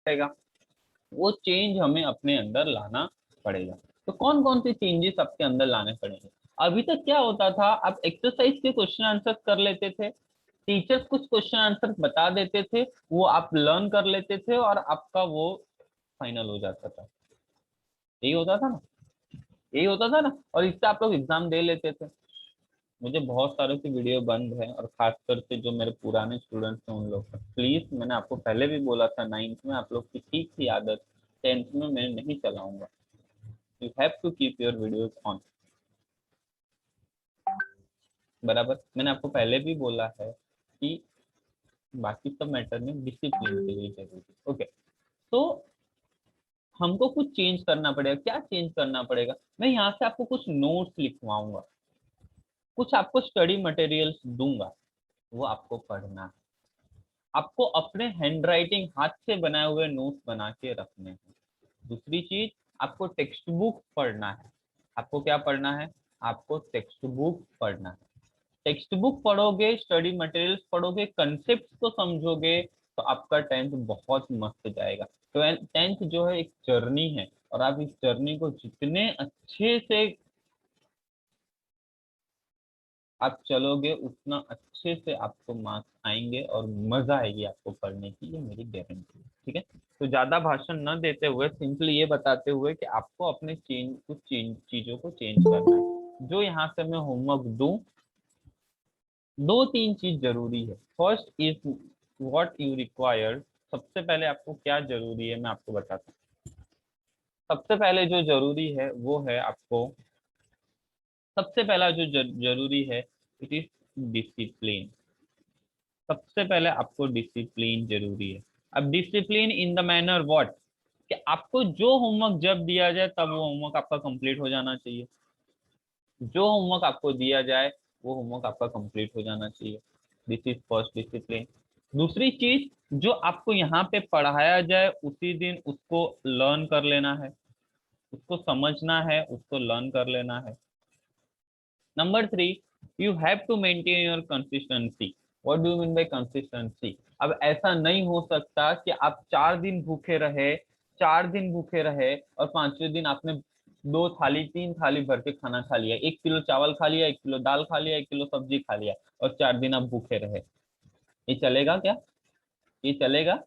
पड़ेगा, वो चेंज हमें अपने अंदर लाना पड़ेगा। तो कौन कौन से चेंजेस आपके अंदर लाने पड़ेंगे? अभी तक क्या होता था, आप एक्सरसाइज के क्वेश्चन आंसर कर लेते थे, टीचर्स कुछ क्वेश्चन आंसर बता देते थे, वो आप लर्न कर लेते थे और आपका वो फाइनल हो जाता था। यही होता था ना, यही होता था ना, और इससे आप लोग एग्जाम दे लेते थे। मुझे बहुत सारों की वीडियो बंद है, और खासकर से जो मेरे पुराने स्टूडेंट्स हैं उन लोग का। प्लीज, मैंने आपको पहले भी बोला था, 9th में आप लोग की ठीक थी आदत, 10th में मैं नहीं चलाऊंगा। You have to keep your videos on. बराबर, मैंने आपको पहले भी बोला है कि बाकी सब मैटर में डिसिप्लिन के लिए जरूरी। ओके, तो हमको कुछ चेंज करना पड़ेगा। क्या चेंज करना पड़ेगा? मैं यहाँ से आपको कुछ नोट्स लिखवाऊंगा, कुछ आपको स्टडी मटेरियल्स दूंगा, वो आपको पढ़ना है। आपको अपने हैंड राइटिंग, हाथ से बनाए हुए नोट्स बना के रखने हैं। दूसरी चीज, आपको टेक्स्ट बुक पढ़ना है। आपको क्या पढ़ना है? आपको टेक्स्ट बुक पढ़ना है। टेक्स्ट बुक पढ़ोगे, स्टडी मटेरियल्स पढ़ोगे, कंसेप्ट को समझोगे, तो आपका 10th बहुत मस्त जाएगा। तो 10th जो है एक जर्नी है, और आप इस जर्नी को जितने अच्छे से आप चलोगे, उतना अच्छे से आपको मार्क्स आएंगे और मजा आएगी आपको पढ़ने की, ये मेरी गारंटी है। ठीक है, तो ज्यादा भाषण न देते हुए, सिंपली ये बताते हुए कि आपको अपने कुछ चीजों को चेंज करना है। जो यहाँ से मैं होमवर्क दूं, दो तीन चीज जरूरी है। First is what you require. सबसे पहले आपको क्या जरूरी है, मैं आपको बताता हूँ। सबसे पहले जो जरूरी है वो है आपको, सबसे पहला जो जरूरी है, इट इज डिसिप्लिन। सबसे पहले आपको डिसिप्लिन जरूरी है। अब discipline in the manner what, कि आपको जो होमवर्क जब दिया जाए तब वो होमवर्क आपका कंप्लीट हो जाना चाहिए। जो होमवर्क आपको दिया जाए वो होमवर्क आपका कंप्लीट हो जाना चाहिए। This is first discipline. दूसरी चीज, जो आपको यहाँ पे पढ़ाया जाए उसी दिन उसको लर्न कर लेना है, उसको समझना है, उसको लर्न कर लेना है। Number 3, you have to maintain your consistency. What do you mean by consistency? अब ऐसा नहीं हो सकता कि आप 4 दिन भूखे रहे, 4 दिन भूखे रहे, और 5वें दिन आपने 2 थाली 3 थाली भर के खाना खा लिया, 1 किलो चावल खा लिया, 1 किलो दाल खा लिया, 1 किलो सब्जी खा लिया, और 4 दिन आप भूखे रहे। ये चलेगा क्या? ये चलेगा?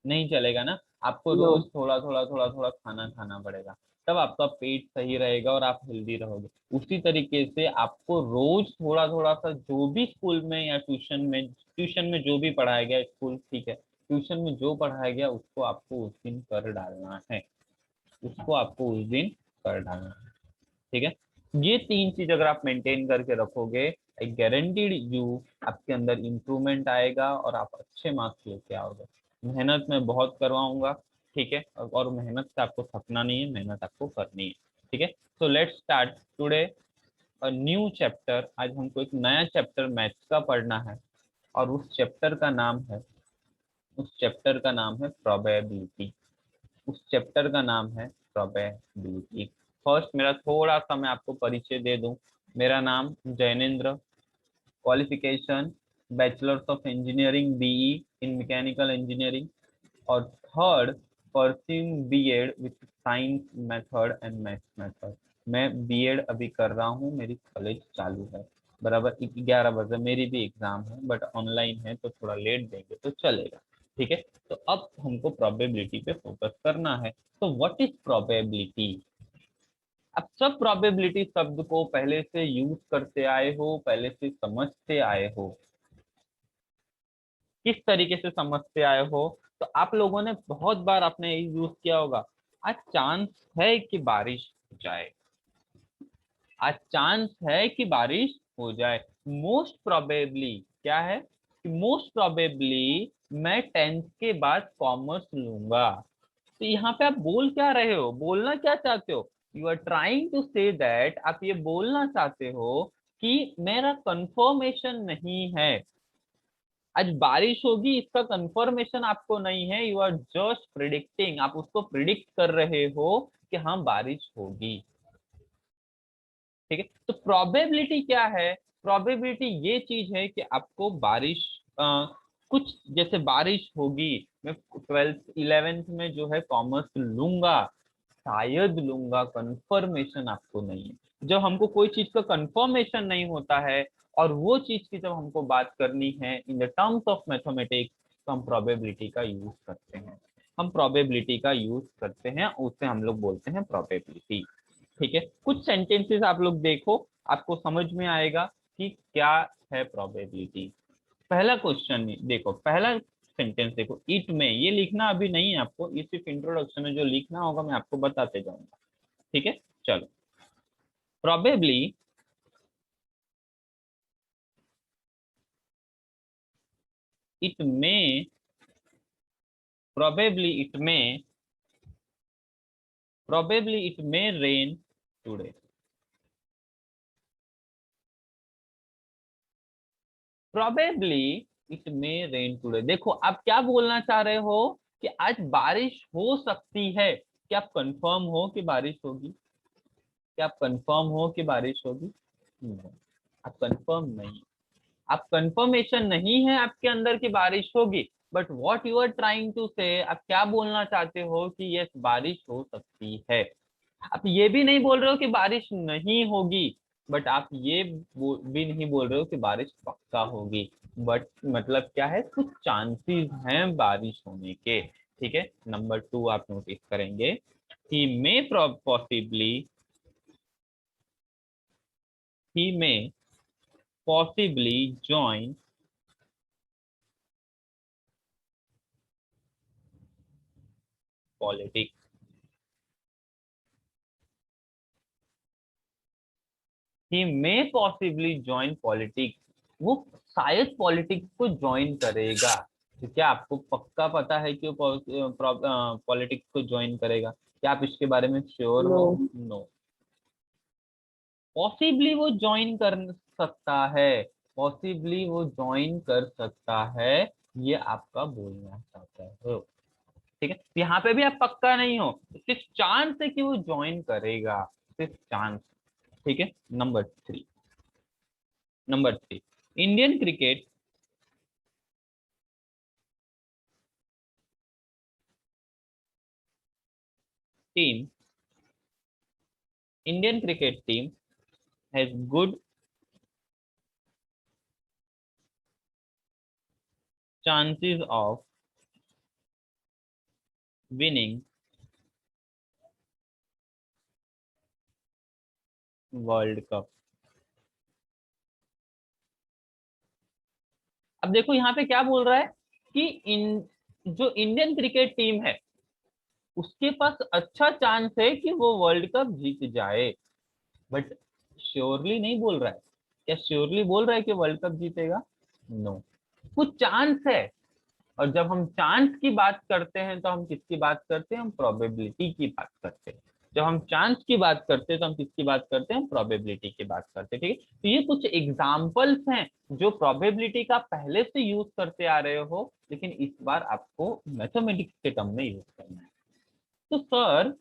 नहीं चलेगा ना। आपको नो। रोज थोड़ा थोड़ा थोड़ा थोड़ा खाना खाना पड़ेगा, तब आपका पेट सही रहेगा और आप हेल्दी रहोगे। उसी तरीके से आपको रोज थोड़ा थोड़ा सा, जो भी स्कूल में या ट्यूशन में जो भी पढ़ाया गया, स्कूल ठीक है, ट्यूशन में जो पढ़ाया गया उसको आपको उस दिन कर डालना है, उसको आपको उस दिन कर डालना है। ठीक है, ये 3 चीज अगर आप मेंटेन करके रखोगे, आई गारंटीड यू, आपके अंदर इंप्रूवमेंट आएगा और आप अच्छे मार्क्स लेके आओगे। मेहनत मैं बहुत करवाऊंगा, ठीक है, और मेहनत से आपको थकना नहीं है, मेहनत आपको करनी है। ठीक है, so let's start today a new chapter. आज हमको एक नया चैप्टर मैथ्स का पढ़ना है, और उस चैप्टर का नाम है प्रोबेबिलिटी। उस चैप्टर का नाम है प्रोबेबिलिटी। फर्स्ट, मेरा थोड़ा सा मैं आपको परिचय दे दूं। मेरा नाम Jainendra, qualification bachelors of engineering BE in mechanical engineering, और third, pursuing BEd with science method and maths method. मैं बीएड अभी कर रहा हूँ, मेरी कॉलेज चालू है। बराबर 11 बजे मेरी भी एग्जाम है, बट ऑनलाइन है तो थोड़ा लेट देंगे तो चलेगा। ठीक है, तो अब हमको प्रोबेबिलिटी पे फोकस करना है। तो व्हाट इज प्रोबेबिलिटी? अब सब प्रोबेबिलिटी शब्द को पहले से यूज करते आए हो, पहले से समझते आए हो। किस तरीके से समझते आए हो? तो आप लोगों ने बहुत बार आपने यूज किया होगा, आज चांस है कि बारिश हो जाए, आज चांस है कि बारिश हो जाए। मोस्ट प्रोबेबली क्या है, कि मोस्ट प्रोबेबली मैं 10th के बाद कॉमर्स लूंगा। तो यहाँ पे आप बोल क्या रहे हो, बोलना क्या चाहते हो? You are trying to say that, आप ये बोलना चाहते हो कि मेरा कंफर्मेशन नहीं है, आज बारिश होगी इसका कंफर्मेशन आपको नहीं है, यू आर जस्ट प्रिडिक्टिंग, आप उसको प्रिडिक्ट कर रहे हो कि हाँ बारिश होगी। ठीक है, तो प्रोबेबिलिटी क्या है? प्रोबेबिलिटी ये चीज है कि आपको बारिश कुछ, जैसे बारिश होगी, मैं 12th 11th में जो है कॉमर्स लूंगा, शायद लूंगा, कंफर्मेशन आपको नहीं है। जब हमको कोई चीज का कंफर्मेशन नहीं होता है और वो चीज की जब हमको बात करनी है in the terms of mathematics, तो हम प्रोबेबिलिटी का यूज करते हैं। हम प्रोबेबिलिटी का यूज करते हैं, उसे हम लोग बोलते हैं प्रोबेबिलिटी। ठीक है, कुछ सेंटेंसेस आप लोग देखो, आपको समझ में आएगा कि क्या है प्रोबेबिलिटी। पहला क्वेश्चन देखो, पहला सेंटेंस देखो, इट में, ये लिखना अभी नहीं है आपको, ये सिर्फ इंट्रोडक्शन में जो लिखना होगा मैं आपको बताते जाऊंगा। ठीक है, चलो। प्रोबेबली इट में, प्रोबेबली इट में, प्रोबेबली इट में रेन टुडे। प्रोबेबली इट में रेन टुडे, देखो आप क्या बोलना चाह रहे हो कि आज बारिश हो सकती है। क्या आप कंफर्म हो कि बारिश होगी? क्या आप कंफर्म हो कि बारिश होगी? नहीं, आप कंफर्म नहीं, आप कंफर्मेशन नहीं है आपके अंदर की बारिश होगी। But what you are trying to say, आप क्या बोलना चाहते हो कि यस बारिश हो सकती है। आप ये भी नहीं बोल रहे हो कि बारिश नहीं होगी, बट आप ये भी नहीं बोल रहे हो कि बारिश पक्का होगी। बट मतलब क्या है, कुछ चांसेस हैं बारिश होने के। ठीक है, नंबर 2 आप नोटिस करेंगे कि मे possibly, he may possibly join politics। he may possibly join politics, वो शायद पॉलिटिक्स को ज्वाइन करेगा। तो क्या आपको पक्का पता है कि वो पॉलिटिक्स को ज्वाइन करेगा? क्या आप इसके बारे में श्योर हो? नो। नो। पॉसिबली वो ज्वाइन कर सकता है, पॉसिबली वो ज्वाइन कर सकता है, ये आपका बोलना चाहता है। ठीक है, यहाँ पे भी आप पक्का नहीं हो, सिर्फ चांस है कि वो ज्वाइन करेगा, सिर्फ चांस। ठीक है, number 3, number 3, Indian cricket team, Indian cricket team has good chances of winning world cup. अब देखो यहाँ पे क्या बोल रहा है कि इन जो इंडियन क्रिकेट टीम है उसके पास अच्छा चांस है कि वो वर्ल्ड कप जीत जाए। बट श्योरली नहीं बोल रहा है। क्या श्योरली बोल रहा है कि वर्ल्ड कप जीतेगा? नो, कुछ चांस है। और जब हम चांस की बात करते हैं तो हम किसकी बात करते हैं? हम प्रोबेबिलिटी की बात करते हैं। जब हम चांस की बात करते हैं तो हम किसकी बात करते हैं? प्रोबेबिलिटी की बात करते हैं। ठीक है, तो ये कुछ एग्जाम्पल्स हैं जो प्रोबेबिलिटी का पहले से यूज करते आ रहे हो, लेकिन इस बार आपको मैथमेटिक्स के टर्म में यूज करना है। तो सर,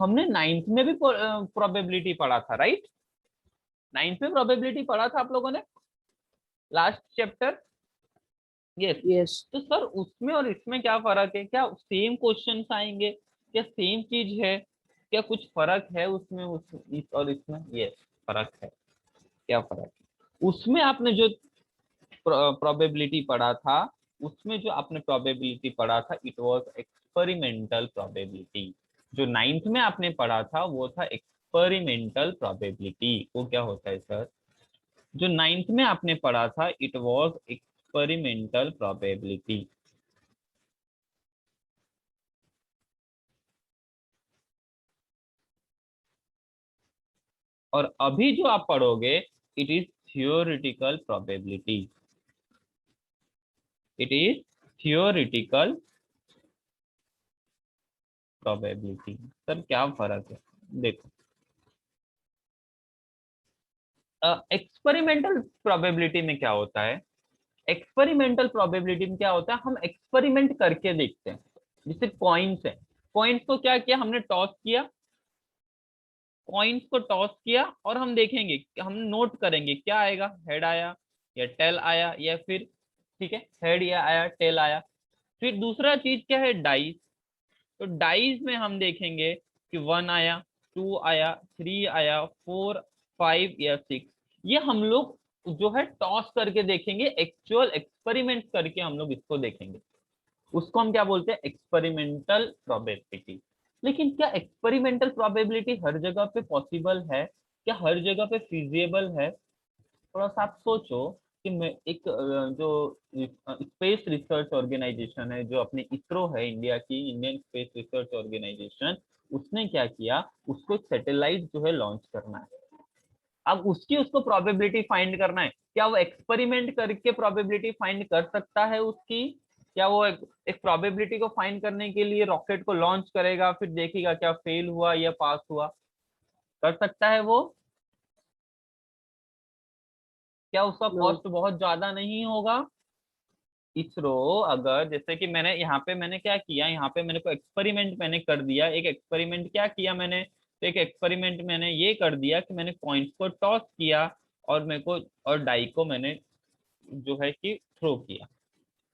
हमने नाइन्थ में भी प्रोबेबिलिटी पढ़ा था, राइट? नाइन्थ में प्रोबेबिलिटी पढ़ा था आप लोगों ने, लास्ट चैप्टर। यस। यस। तो सर उसमें और इसमें क्या फर्क है? क्या सेम क्वेश्चंस आएंगे? क्या सेम चीज है? क्या कुछ फर्क है उसमें, इस और इसमें? यस, फर्क है। क्या फर्क है? उसमें आपने जो प्रोबेबिलिटी पढ़ा था, उसमें जो आपने प्रोबेबिलिटी पढ़ा था, इट वाज एक्सपेरिमेंटल प्रोबेबिलिटी। जो नाइन्थ में आपने पढ़ा था वो था एक्सपेरिमेंटल प्रोबेबिलिटी। वो क्या होता है सर? जो नाइन्थ में आपने पढ़ा था इट वाज एक्सपेरिमेंटल प्रोबेबिलिटी। और अभी जो आप पढ़ोगे it is theoretical probability. It is theoretical probability. Sir क्या फर्क है? देखो, एक्सपेरिमेंटल प्रोबेबिलिटी में क्या होता है? एक्सपेरिमेंटल प्रोबेबिलिटी में क्या होता है, हम एक्सपेरिमेंट करके देखते हैं। जैसे कॉइन्स है, कॉइन्स को क्या किया हमने? टॉस किया। कॉइन्स को टॉस किया और हम देखेंगे, हम नोट करेंगे क्या आएगा, हेड आया या टेल आया या फिर, ठीक है, हेड या आया टेल आया। फिर दूसरा चीज क्या है, डाइस। तो डाइस में हम देखेंगे कि 1 आया, 2 आया, 3 आया, 4, 5 या 6। ये हम लोग जो है टॉस करके देखेंगे, एक्चुअल एक्सपेरिमेंट करके हम लोग इसको देखेंगे। उसको हम क्या बोलते हैं, एक्सपेरिमेंटल प्रोबेबिलिटी। लेकिन क्या एक्सपेरिमेंटल प्रोबेबिलिटी हर जगह पे पॉसिबल है, क्या हर जगह पे फिजिबल है? थोड़ा सा आप सोचो कि मैं एक जो स्पेस रिसर्च ऑर्गेनाइजेशन है, जो अपने इसरो है इंडिया की, इंडियन स्पेस रिसर्च ऑर्गेनाइजेशन, उसने क्या किया, उसको एक सैटेलाइट जो है लॉन्च करना है। अब उसकी उसको प्रोबेबिलिटी फाइंड करना है, क्या वो एक्सपेरिमेंट करके प्रोबेबिलिटी फाइंड कर सकता है उसकी? क्या वो एक प्रोबेबिलिटी को फाइंड करने के लिए रॉकेट को लॉन्च करेगा, फिर देखेगा क्या फेल हुआ या पास हुआ? कर सकता है वो? क्या उसका नो। कॉस्ट बहुत ज्यादा नहीं होगा? इसरो, अगर जैसे कि मैंने यहाँ पे मैंने क्या किया, यहाँ पे मेरे को एक्सपेरिमेंट मैंने कर दिया, एक एक्सपेरिमेंट क्या किया मैंने, तो एक एक्सपेरिमेंट मैंने ये कर दिया कि मैंने कॉइन्स को टॉस किया और मेरे को, और डाई को मैंने जो है कि थ्रो किया,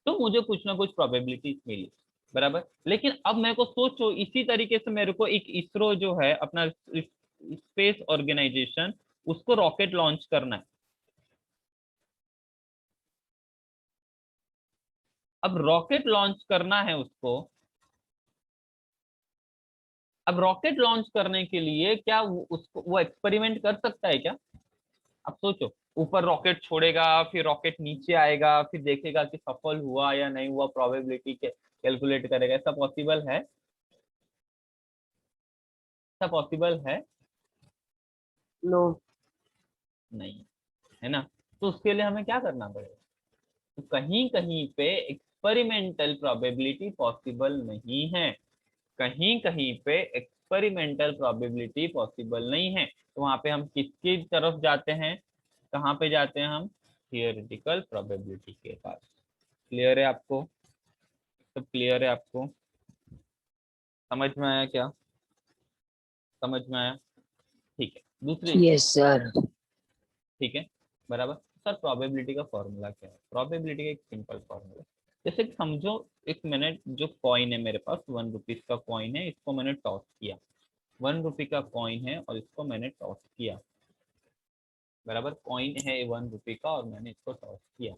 तो मुझे कुछ ना कुछ प्रोबेबिलिटी मिली, बराबर। लेकिन अब मेरे को सोचो, इसी तरीके से मेरे को एक इसरो जो है अपना स्पेस ऑर्गेनाइजेशन, उसको रॉकेट लॉन्च करना है। अब रॉकेट लॉन्च करना है उसको, अब रॉकेट लॉन्च करने के लिए क्या उसको वो एक्सपेरिमेंट कर सकता है क्या? अब सोचो, ऊपर रॉकेट छोड़ेगा, फिर रॉकेट नीचे आएगा, फिर देखेगा कि सफल हुआ या नहीं हुआ, प्रोबेबिलिटी के कैलकुलेट करेगा, ऐसा पॉसिबल है? ऐसा पॉसिबल है? नो। नहीं, है ना। तो उसके लिए हमें क्या करना पड़ेगा, तो कहीं कहीं पे एक्सपेरिमेंटल प्रोबेबिलिटी पॉसिबल नहीं है, कहीं कहीं पे एक्सपेरिमेंटल प्रोबेबिलिटी पॉसिबल नहीं है। तो वहां पे हम किसकी तरफ जाते हैं, कहाँ पे जाते हैं हम, थियोरेटिकल प्रोबेबिलिटी के पास। क्लियर है आपको? सब क्लियर है आपको? समझ में आया क्या? समझ में आया? ठीक है, दूसरी चीज। Yes sir. ठीक है, बराबर। सर प्रोबेबिलिटी का फॉर्मूला क्या है? प्रोबेबिलिटी का एक सिंपल फॉर्मूला, जैसे कि समझो, एक मैंने जो कॉइन है मेरे पास, 1 रुपीज का कॉइन है, इसको मैंने टॉस किया। 1 रुपी का कॉइन है और इसको मैंने टॉस किया, बराबर। कॉइन है 1 रुपी का और मैंने इसको टॉस किया।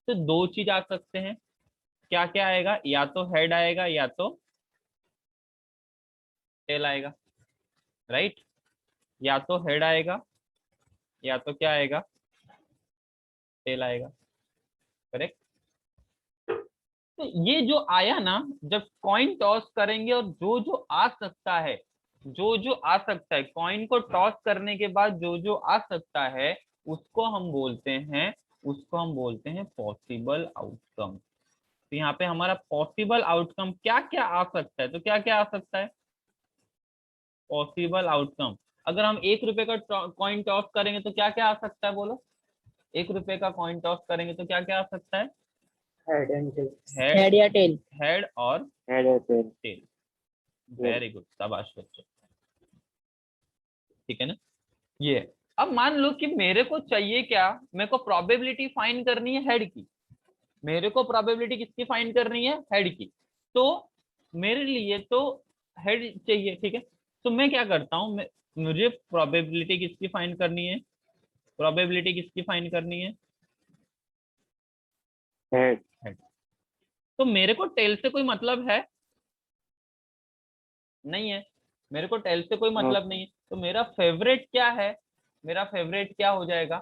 तो दो चीज आ सकते हैं, क्या क्या आएगा, या तो हेड आएगा या तो टेल आएगा, राइट। या तो हेड आएगा या तो क्या आएगा, टेल आएगा, करेक्ट। तो ये जो आया ना, जब कॉइन टॉस करेंगे और जो जो आ सकता है, जो जो आ सकता है कॉइन को टॉस करने के बाद जो जो आ सकता है, उसको हम बोलते हैं, उसको हम बोलते हैं पॉसिबल आउटकम। तो यहाँ पे हमारा पॉसिबल आउटकम क्या क्या आ सकता है, तो क्या क्या आ सकता है पॉसिबल आउटकम? अगर हम 1 रुपए का कॉइन टॉस करेंगे तो क्या क्या आ सकता है, बोलो। 1 रुपए का कॉइन टॉस करेंगे तो क्या क्या आ सकता है? Head and tail. Head, head या टेल। हेड और हेड या टेल। टेल। वेरी गुड, शाबाश बच्चों। ठीक है ना, ये है। अब मान लो कि मेरे को चाहिए क्या, मेरे को प्रोबेबिलिटी फाइंड करनी है हेड की, मेरे को प्रोबेबिलिटी किसकी फाइंड करनी है, हेड की। तो मेरे लिए तो हेड चाहिए, ठीक है। तो मैं क्या करता हूँ, मुझे प्रोबेबिलिटी किसकी फाइंड करनी है, प्रोबेबिलिटी किसकी फाइंड करनी है, हेड। हेड। तो मेरे को टेल से कोई मतलब है नहीं है, मेरे को टेल से कोई नो। मतलब नहीं है। तो मेरा फेवरेट क्या है, मेरा फेवरेट क्या हो जाएगा,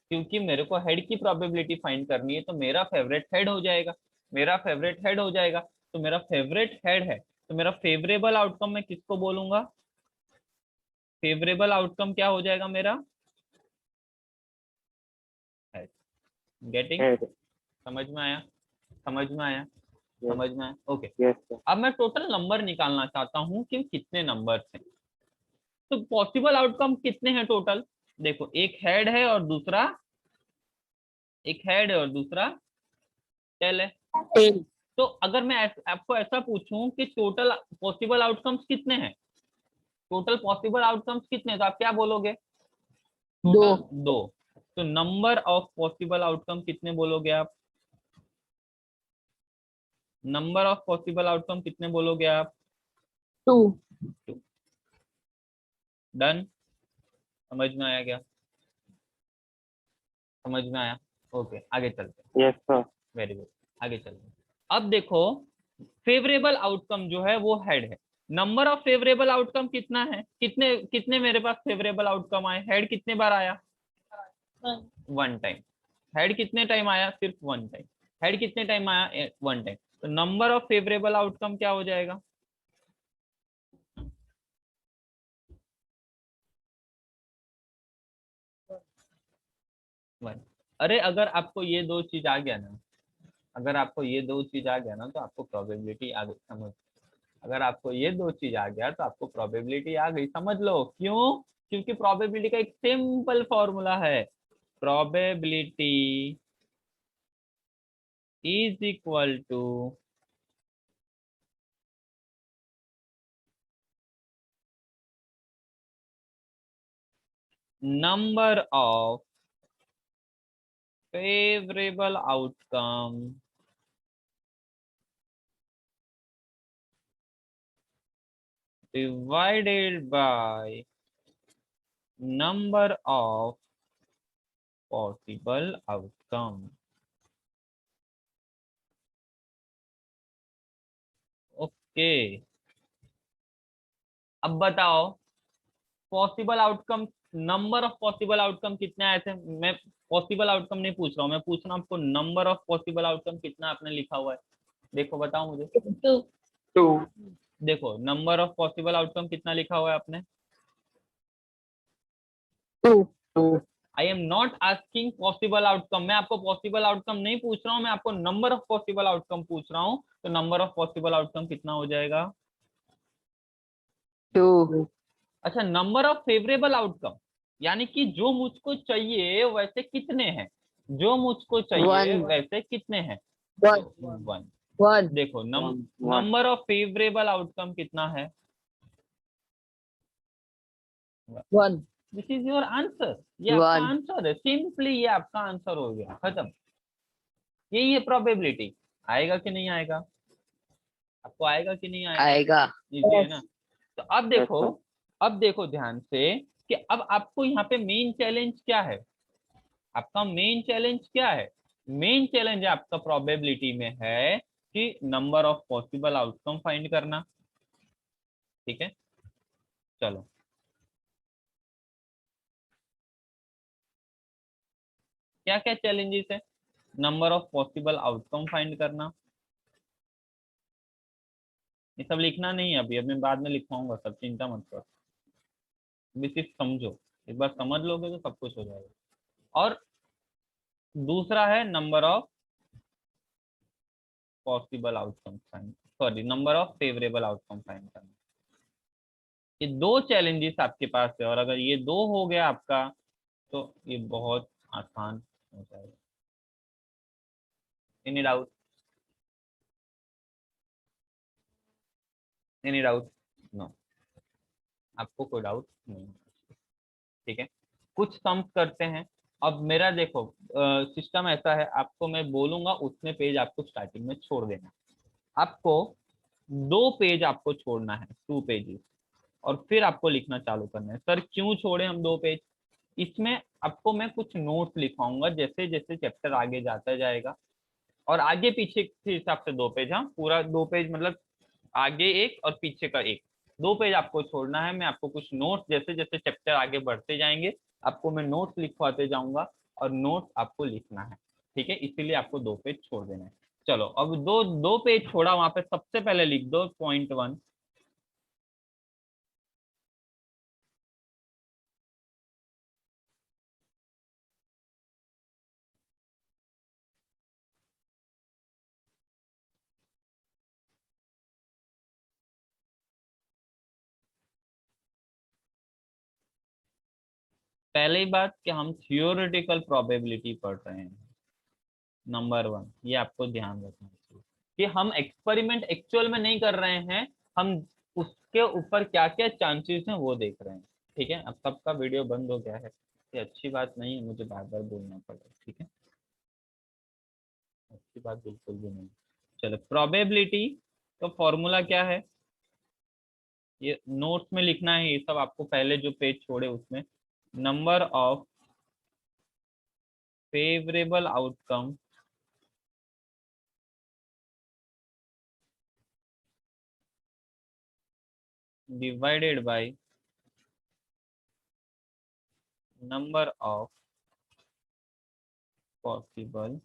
क्योंकि मेरे को हेड की प्रोबेबिलिटी फाइंड करनी है, तो मेरा फेवरेट हेड हो जाएगा, मेरा फेवरेट हेड हो जाएगा। तो मेरा फेवरेट हेड है, तो मेरा फेवरेबल आउटकम मैं किसको बोलूंगा, फेवरेबल आउटकम क्या हो जाएगा मेरा, हेड। गेटिंग? हेड। समझ में आया? समझ में आया? यस। समझ में आया, ओके। Yes sir. अब मैं टोटल नंबर निकालना चाहता हूँ कि कितने नंबर हैं। तो पॉसिबल आउटकम कितने हैं टोटल, देखो, एक हेड है और दूसरा, एक हेड है और दूसरा टेल है। टेल। तो अगर मैं आपको ऐसा पूछूं कि टोटल पॉसिबल आउटकम्स कितने हैं, टोटल पॉसिबल आउटकम्स कितने हैं, तो आप क्या बोलोगे, दो। टोटल दो। तो नंबर ऑफ पॉसिबल आउटकम कितने बोलोगे आप, नंबर ऑफ पॉसिबल आउटकम कितने बोलोगे आप? 2. डन? समझ में आया क्या? समझ में आया? ओके, आगे चलते हैं। Yes sir. वेरी गुड, आगे चलते हैं। अब देखो, फेवरेबल आउटकम जो है वो हेड है। नंबर ऑफ फेवरेबल आउटकम कितना है? कितने कितने मेरे पास फेवरेबल आउटकम आए? हेड कितने बार आया? 1 टाइम। हेड कितने टाइम आया? सिर्फ 1 टाइम। हेड कितने टाइम आया? 1 टाइम। तो नंबर ऑफ फेवरेबल आउटकम क्या हो जाएगा? 1। अरे अगर आपको ये दो चीज आ गया ना, अगर आपको ये दो चीज आ गया ना तो आपको प्रोबेबिलिटी आ गई, समझ। अगर आपको ये दो चीज आ गया तो आपको प्रोबेबिलिटी आ गई, समझ लो। क्यों? क्योंकि प्रोबेबिलिटी का एक सिंपल फॉर्मूला है, probability is equal to number of favourable outcome divided by number of possible outcome। Okay, अब बताओ possible outcome, number of possible outcome कितने आए थे? मैं पॉसिबल आउटकम नहीं पूछ रहा हूँ, मैं पूछ रहा हूँ आपको नंबर ऑफ पॉसिबल आउटकम कितना आपने लिखा हुआ है। देखो बताओ मुझे। 2. देखो नंबर ऑफ पॉसिबल आउटकम कितना लिखा हुआ है आपने? 2. 2. I am not asking possible outcome, मैं आपको पॉसिबल आउटकम नहीं पूछ रहा हूँ, मैं आपको नंबर ऑफ पॉसिबल आउटकम पूछ रहा हूँ। तो नंबर ऑफ पॉसिबल आउटकम कितना हो जाएगा? 2. अच्छा, नंबर ऑफ फेवरेबल आउटकम, यानी कि जो मुझको चाहिए वैसे कितने हैं? जो मुझको चाहिए 1. वैसे कितने हैं? 1. तो 1। 1. देखो 1. 1. नंबर ऑफ फेवरेबल आउटकम कितना है? 1. दिस इज योर आंसर, ये आपका 1. आंसर है, सिंपली ये आपका आंसर हो गया, खत्म। यही है प्रोबेबिलिटी। आएगा कि नहीं आएगा? आपको आएगा कि नहीं आएगा? आएगा. इजी है ना? तो अब Yes देखो, sir. अब देखो ध्यान से कि अब आपको यहाँ पे मेन चैलेंज क्या है? आपका मेन चैलेंज क्या है? मेन चैलेंज आपका प्रोबेबिलिटी में है कि number of possible outcome find करना। ठीक है, चलो। क्या क्या चैलेंजेस है? Number of possible outcome find करना, ये सब लिखना नहीं है अभी, अब मैं बाद में लिखवाऊंगा सब, चिंता मत करो। अभी सिर्फ समझो, एक बार समझ लोगे तो सब कुछ हो जाएगा। और दूसरा है number of possible outcome find, sorry number of favourable outcome find करना। ये दो चैलेंजेस आपके पास है, और अगर ये दो हो गया आपका तो ये बहुत आसान हो जाएगा। Any doubt? Any doubt? No, आपको कोई डाउट नहीं? ठीक है, कुछ सम्स करते हैं। अब मेरा देखो सिस्टम ऐसा है, आपको मैं बोलूंगा उतने पेज आपको स्टार्टिंग में छोड़ देना। आपको 2 पेज आपको छोड़ना है, 2 पेजेस, और फिर आपको लिखना चालू करना है। सर क्यों छोड़े हम 2 पेज? इसमें आपको मैं कुछ नोट्स लिखवाऊंगा, जैसे जैसे चैप्टर आगे जाता जाएगा, और आगे पीछे के हिसाब से 2 पेज, हाँ पूरा 2 पेज मतलब आगे एक और पीछे का एक, 2 पेज आपको छोड़ना है। मैं आपको कुछ नोट्स, जैसे जैसे चैप्टर आगे बढ़ते जाएंगे आपको मैं नोट्स लिखवाते जाऊंगा, और नोट्स आपको लिखना है। ठीक है, इसीलिए आपको 2 पेज छोड़ देना है। चलो अब दो 2 पेज छोड़ा, वहां पे सबसे पहले लिख दो पॉइंट 1। पहली बात कि हम थियोरेटिकल प्रोबेबिलिटी पढ़ रहे हैं, नंबर 1, ये आपको ध्यान रखना चाहिए कि हम एक्सपेरिमेंट एक्चुअल में नहीं कर रहे हैं, हम उसके ऊपर क्या क्या चांसेस हैं वो देख रहे हैं। ठीक है, अब सबका वीडियो बंद हो गया है, ये अच्छी बात नहीं है, मुझे बार बार बोलना पड़ा। ठीक है, अच्छी बात बिल्कुल भी नहीं। चलो प्रोबेबिलिटी का फॉर्मूला क्या है, ये नोट्स में लिखना है, ये सब आपको पहले जो पेज छोड़े उसमें, number of favourable outcome divided by number of possible.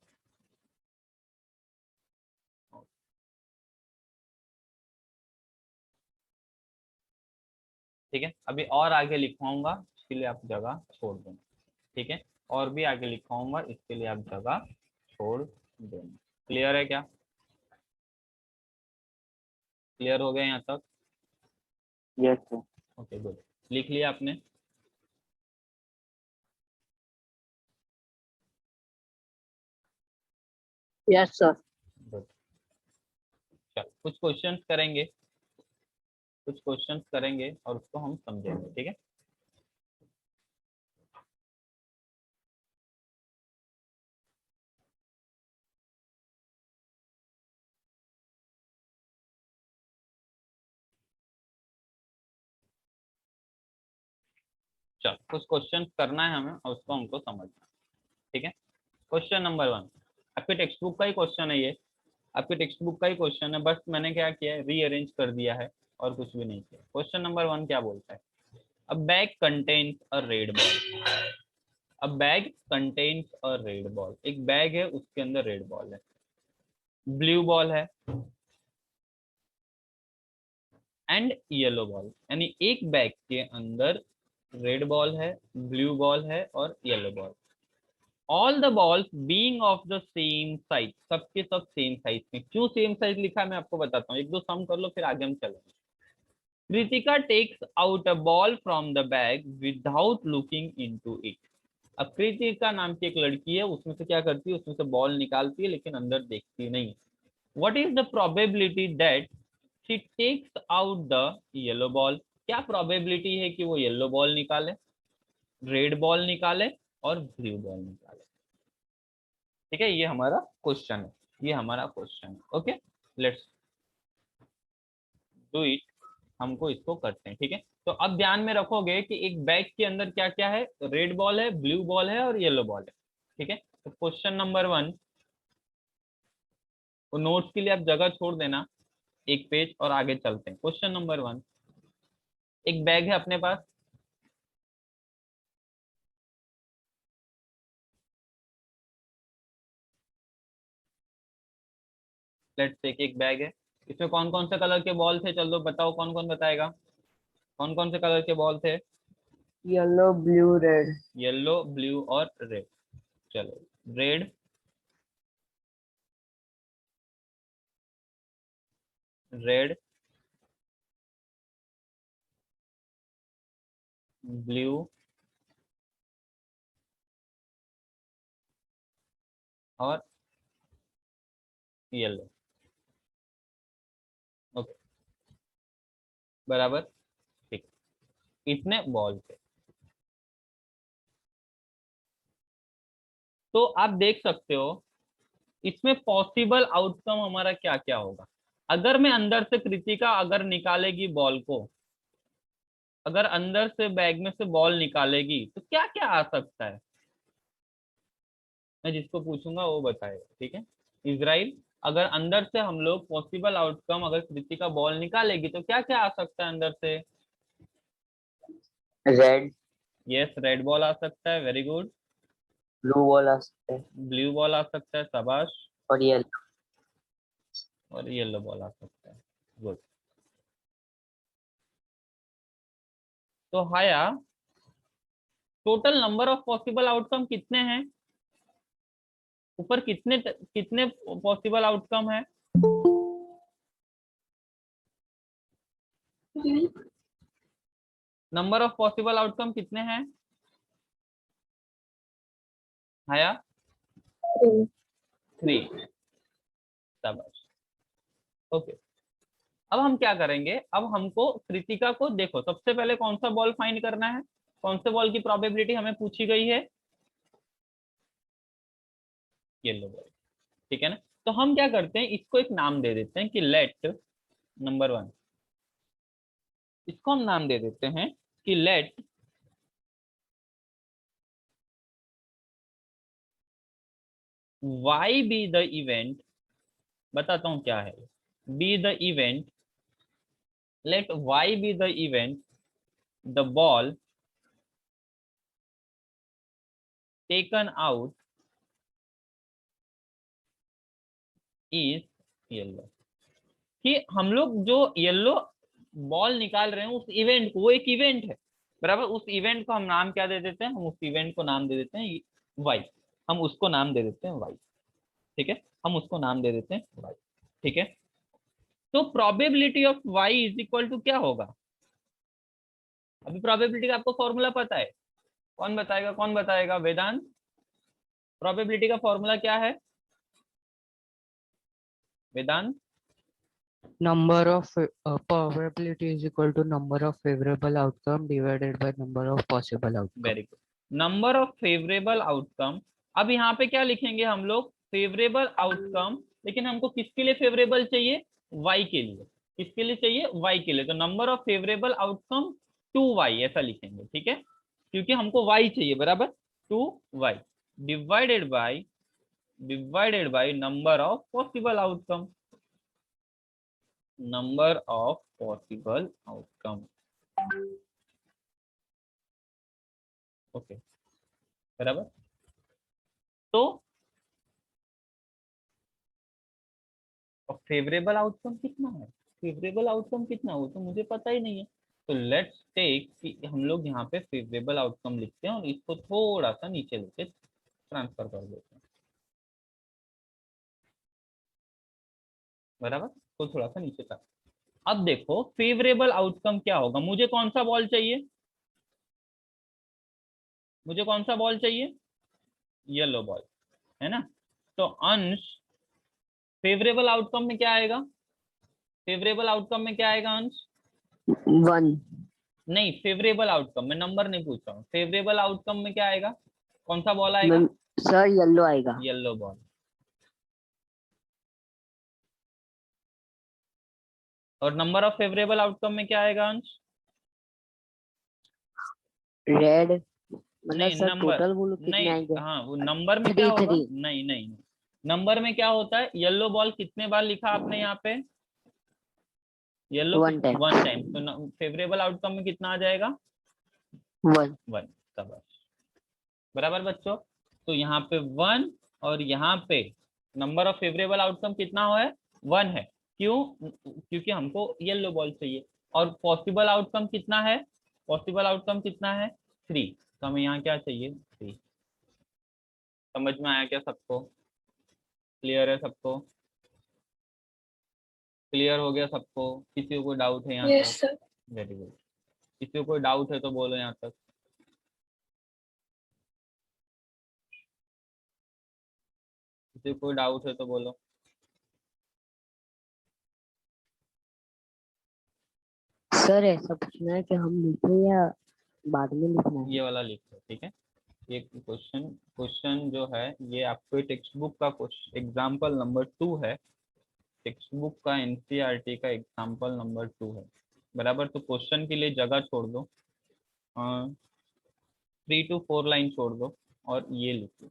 ठीक है, अभी और आगे लिखवाऊंगा, इसके लिए आप जगह छोड़ देना। ठीक है, और भी आगे लिखवाऊंगा, इसके लिए आप जगह छोड़ देना। क्लियर है क्या? क्लियर हो गया यहाँ तक? Yes sir. ओके गुड, लिख लिया आपने? Yes sir. गुड। चल कुछ क्वेश्चंस करेंगे, कुछ क्वेश्चंस करेंगे और उसको हम समझेंगे। ठीक है, चल कुछ क्वेश्चंस करना है हमें और उसको हमको समझना। ठीक है, क्वेश्चन नंबर 1 आपकी टेक्स्ट बुक का ही क्वेश्चन है, ये आपकी टेक्स्ट बुक का ही क्वेश्चन है, बस मैंने क्या किया है, रीअरेंज कर दिया है और कुछ भी नहीं किया। क्वेश्चन नंबर 1 क्या बोलता है, अ bag contains a red ball. A bag contains a red ball, एक बैग है उसके अंदर रेड बॉल है, ब्लू बॉल है एंड येलो बॉल, यानी एक बैग के अंदर रेड बॉल है, ब्लू बॉल है और yellow ball. All the balls being of the same size, सबके सब सेम साइज में। क्यों सेम साइज लिखा है मैं आपको बताता हूँ, एक दो सम कर लो फिर आगे हम चलेंगे। Kritika takes out a ball from the bag without looking into it. अब कृतिका नाम की एक लड़की है, उसमें से क्या करती है, उसमें से बॉल निकालती है लेकिन अंदर देखती नहीं। What is the probability that she takes out the yellow ball. क्या प्रोबेबिलिटी है कि वो येलो बॉल निकाले, रेड बॉल निकाले और ब्लू बॉल निकाले। ठीक है, ये हमारा क्वेश्चन है, ये हमारा क्वेश्चन है। ओके लेट्स डू इट, हमको इसको करते हैं। ठीक है, तो अब ध्यान में रखोगे कि एक बैग के अंदर क्या क्या है, रेड बॉल है, ब्लू बॉल है और येलो बॉल है। ठीक है, तो क्वेश्चन नंबर 1, वो नोट्स के लिए आप जगह छोड़ देना एक पेज और आगे चलते हैं। क्वेश्चन नंबर 1, एक बैग है अपने पास, लेट्स टेक एक बैग है, इसमें कौन कौन से कलर के बॉल थे, चलो बताओ, कौन कौन बताएगा, कौन कौन से कलर के बॉल थे? Yellow blue red. Yellow blue और रेड। चलो रेड, रेड, ब्लू और येलो। ओके बराबर, ठीक, इतने बॉल थे। तो आप देख सकते हो इसमें पॉसिबल आउटकम हमारा क्या क्या होगा। अगर मैं अंदर से कृतिका अगर निकालेगी बॉल को, अगर अंदर से बैग में से बॉल निकालेगी तो क्या क्या आ सकता है, मैं जिसको पूछूंगा वो बताएगा। ठीक है, इजराइल, अगर अंदर से हम लोग पॉसिबल आउटकम, अगर कृतिका बॉल निकालेगी तो क्या क्या आ सकता है अंदर से? रेड। यस रेड बॉल आ सकता है, वेरी गुड। ब्लू बॉल आ सकते हैं। ब्लू बॉल आ सकता है, शाबाश। और येलो। और येलो बॉल आ सकता है, गुड। तो हाया total number of possible outcome कितने हैं, ऊपर कितने कितने पॉसिबल आउटकम है? नंबर ऑफ पॉसिबल आउटकम कितने हैं हाया? 3, शाबाश। ओके, अब हम क्या करेंगे, अब हमको कृतिका को देखो, सबसे पहले कौन सा बॉल फाइंड करना है, कौन से बॉल की प्रोबेबिलिटी हमें पूछी गई है, येलो बॉल। ठीक है ना, तो हम क्या करते हैं, इसको एक नाम दे देते हैं कि लेट नंबर 1, इसको हम नाम दे देते हैं कि let y be the event, बताता हूं क्या है, be the event, let y be the event, the ball taken out is yellow. कि हम लोग जो येलो बॉल निकाल रहे हैं उस इवेंट को, वो एक इवेंट है बराबर, उस इवेंट को हम नाम क्या दे देते हैं, हम उस इवेंट को नाम दे देते हैं वाई, हम उसको नाम दे देते हैं वाई, ठीक है, हम उसको नाम दे देते हैं वाई, ठीक है। तो probability of Y is equal to क्या होगा, अभी प्रोबेबिलिटी का आपको फॉर्मूला पता है, कौन बताएगा, कौन बताएगा, वेदांत, प्रोबेबिलिटी का फॉर्मूला क्या है वेदांत? Number of probability is equal to number of favorable outcome divided by number of possible outcome. Very good, number of favourable outcome. अब यहाँ पे क्या लिखेंगे हम लोग, फेवरेबल आउटकम, लेकिन हमको किसके लिए फेवरेबल चाहिए, वाई के लिए, किसके लिए चाहिए, वाई के लिए, तो number of favourable outcome to Y ऐसा लिखेंगे, ठीक है, क्योंकि हमको वाई चाहिए बराबर, to Y divided by number of possible outcome, number of possible outcome, okay बराबर। तो फेवरेबल आउटकम कितना है, फेवरेबल आउटकम कितना हो तो मुझे पता ही नहीं है, तो लेट्स टेक कि हम लोग यहाँ पे फेवरेबल आउटकम लिखते हैं और इसको थोड़ा सा नीचे लेके ट्रांसफर कर देते हैं बराबर, तो थोड़ा सा नीचे तक। अब देखो फेवरेबल आउटकम क्या होगा, मुझे कौन सा बॉल चाहिए, मुझे कौन सा बॉल चाहिए, येलो बॉल, है ना। तो अंश फेवरेबल आउटकम में क्या आएगा, फेवरेबल आउटकम में क्या आएगा अंश, 1. नहीं फेवरेबल आउटकम में, नंबर नहीं पूछ रहा हूँ, फेवरेबल आउटकम में क्या आएगा, कौन सा बॉल आएगा, सर येलो आएगा. Yellow ball. और नंबर ऑफ फेवरेबल आउटकम में क्या आएगा अंश, रेड. मतलब नहीं सर नंबर, टोटल बोलो कितने नहीं आएंगे. हाँ वो नंबर में क्या 3 होगा, 3. नहीं नहीं नहीं, नंबर में क्या होता है, येलो बॉल कितने बार लिखा आपने यहाँ पे, येलो 1 टाइम. 1 टाइम, तो फेवरेबल आउटकम में कितना आ जाएगा, 1. 1, बराबर बच्चों। तो यहाँ पे 1 और यहाँ पे नंबर ऑफ फेवरेबल आउटकम कितना है, 1 है, क्यों, क्योंकि हमको येलो बॉल चाहिए, और पॉसिबल आउटकम कितना है, पॉसिबल आउटकम कितना है 3, तो हमें यहाँ क्या चाहिए 3। समझ में आया क्या सबको, क्लियर है सबको, क्लियर हो गया सबको, किसी को कोई डाउट है यहाँ यस तक, सर. वेरी गुड, किसी को कोई डाउट है तो बोलो यहाँ तक, किसी को कोई डाउट है तो बोलो। सर ऐसा पूछना है कि हम लिखे या बाद में लिखना है. ये वाला लिख लो, ठीक है, ये क्वेश्चन, क्वेश्चन जो है ये आपको टेक्स्ट बुक का क्वेश्चन एग्जाम्पल नंबर 2 है, टेक्स्ट बुक का एनसीईआरटी का एग्जाम्पल नंबर 2 है बराबर। तो क्वेश्चन के लिए जगह छोड़ दो, 3 to 4 लाइन छोड़ दो और ये लिखो,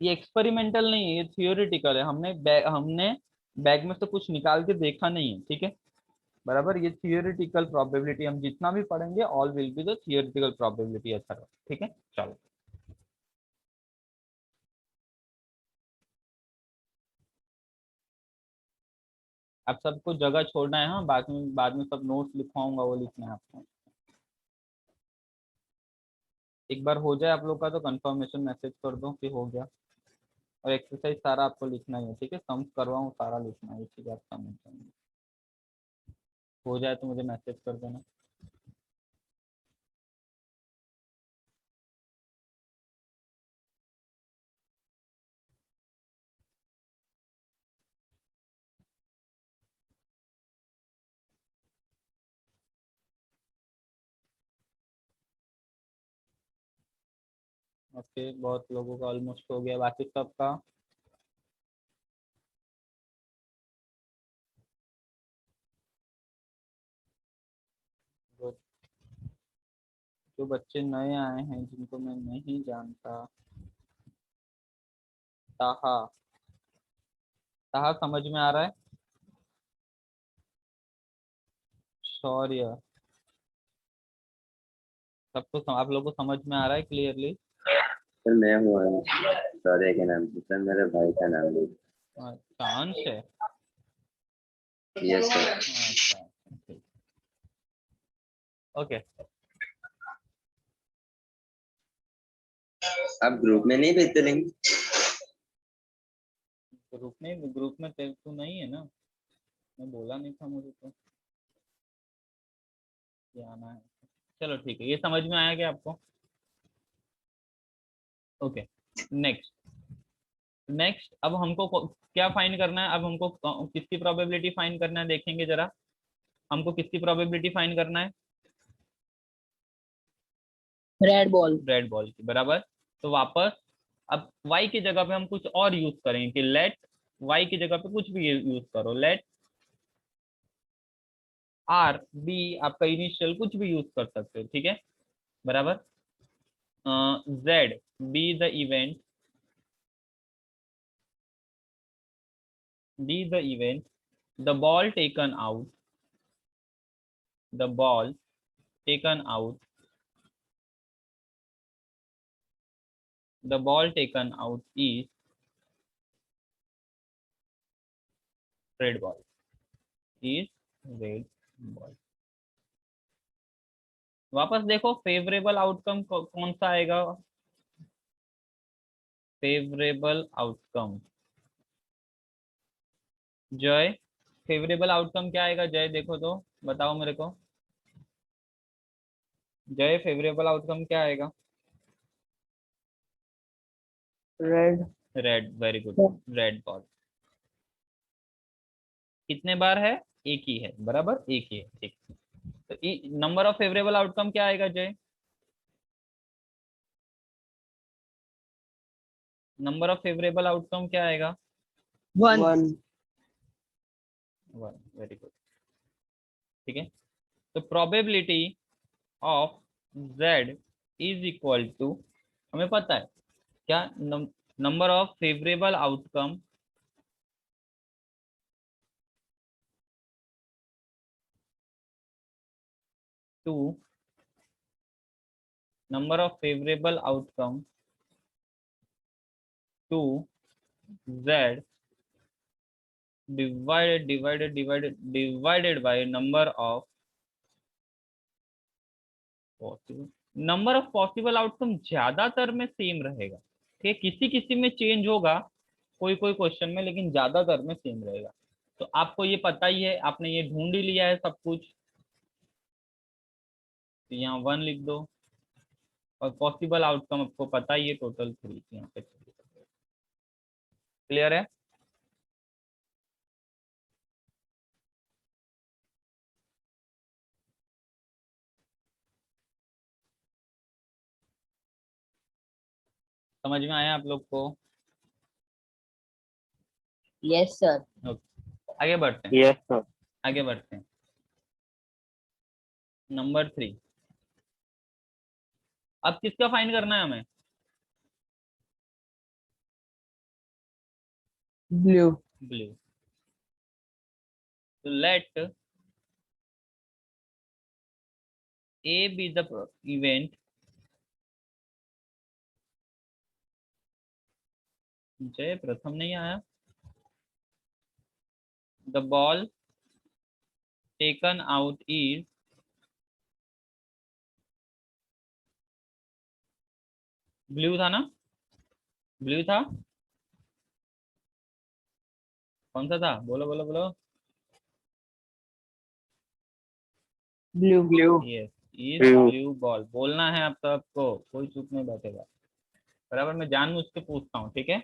ये एक्सपेरिमेंटल नहीं है, ये थियोरिटिकल है, हमने बैग में से कुछ निकाल के देखा नहीं है, ठीक है बराबर, ये थियोरिटिकल प्रोबेबिलिटी, हम जितना भी पढ़ेंगे all will be the theoretical probability, अच्छा रहो, ठीक है चलो। अब सबको जगह छोड़ना है, हाँ बाद में सब नोट्स लिखवाऊंगा वो लिखना है आपको, एक बार हो जाए आप लोग का तो कंफर्मेशन मैसेज कर दो कि हो गया, और एक्सरसाइज सारा आपको लिखना ही है, ठीक है, सम करवाऊँ सारा लिखना है, ठीक है आप समझ जाएंगे, हो जाए तो मुझे मैसेज कर देना। ओके, बहुत लोगों का ऑलमोस्ट हो गया, बाकी सबका। जो बच्चे नए आए हैं जिनको मैं नहीं जानता, ताहा, ताहा समझ में आ रहा है? शौर्य, सबको आप लोगों को समझ में आ रहा है क्लियरली? सर मैं हूँ अंश, सौर्य के नाम से। सर मेरे भाई का नाम है। अच्छा, अंश है। Yes sir. अच्छा, ठीक। ओके, आप ग्रुप में नहीं भेजते लिंक? ग्रुप में तेरे तू नहीं है ना, मैं बोला नहीं था मुझे तो ये आना है। चलो ठीक है, ये समझ में आया क्या आपको? Okay, next. नेक्स्ट अब हमको क्या फाइंड करना है? अब हमको किसकी प्रोबेबिलिटी फाइंड करना है, देखेंगे जरा। हमको किसकी प्रोबेबिलिटी फाइंड करना है? Red ball. रेड बॉल की, बराबर। तो वापस अब y की जगह पे हम कुछ और यूज करेंगे कि लेट y की जगह पे कुछ भी यूज करो, लेट आर बी, आपका इनिशियल कुछ भी यूज कर सकते हो, ठीक है, बराबर। Z B the event, the ball taken out, the ball taken out, the ball taken out is red ball, is red ball. वापस देखो फेवरेबल आउटकम कौन सा आएगा? फेवरेबल आउटकम, जय, फेवरेबल आउटकम क्या आएगा जय? देखो तो बताओ मेरे को, जय फेवरेबल आउटकम क्या आएगा? Red. Red, very good, red ball. कितने बार है? एक ही है, बराबर, एक ही है, ठीक। तो नंबर ऑफ फेवरेबल आउटकम क्या आएगा जय? नंबर ऑफ फेवरेबल आउटकम क्या आएगा? 1। वन, वेरी गुड, ठीक है। तो probability of z is equal to, हमें पता है क्या, number of favourable outcome to number of favorable outcome to z divided by number of possible, number of possible outcome ज्यादातर में सेम रहेगा, ठीक है, किसी किसी में चेंज होगा, कोई कोई क्वेश्चन में, लेकिन ज्यादातर में सेम रहेगा। तो आपको ये पता ही है, आपने ये ढूंढ ही लिया है सब कुछ, तो यहाँ 1 लिख दो, और पॉसिबल आउटकम आपको पता ही है टोटल 3, यहाँ पे क्लियर है? समझ में आया आप लोग को? Yes sir. ओके, आगे बढ़ते हैं। Yes, sir. आगे बढ़ते हैं, नंबर 3। अब किसका फाइंड करना है हमें? ब्लू। ब्लू। तो let A be the event, जय प्रथम नहीं आया, the ball taken out is, blue था ना? ब्लू था, कौन सा था? बोलो बोलो बोलो। Blue. Blue. Yes, is Blue. Blue ball, बोलना है आप सबको, कोई चुप नहीं बैठेगा, बराबर। मैं जानबूझ के पूछता हूँ, ठीक है।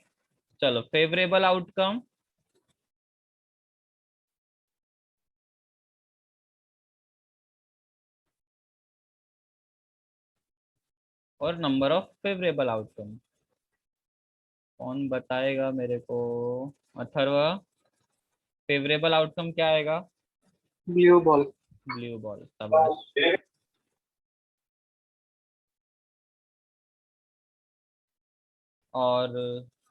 चलो, फेवरेबल आउटकम और नंबर ऑफ फेवरेबल आउटकम। कौन बताएगा मेरे को? अथर्व, फेवरेबल आउटकम क्या आएगा? Blue ball. ब्लू बॉल, शाबाश। और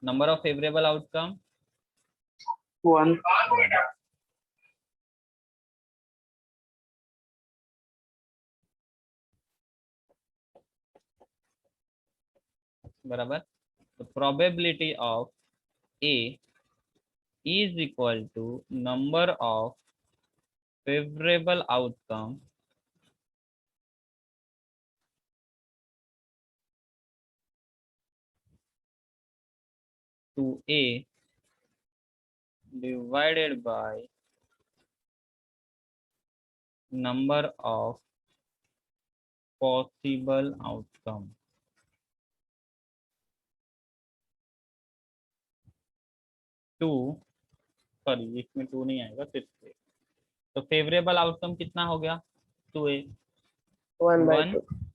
नंबर ऑफ फेवरेबल आउटकम? 1। बराबर। तो probability of A is equal to number of favourable outcome to A divided by number of possible outcome। To, sorry इसमें टू नहीं आएगा, सिर्फ ए। तो फेवरेबल आउटकम कितना हो गया? 2a। 1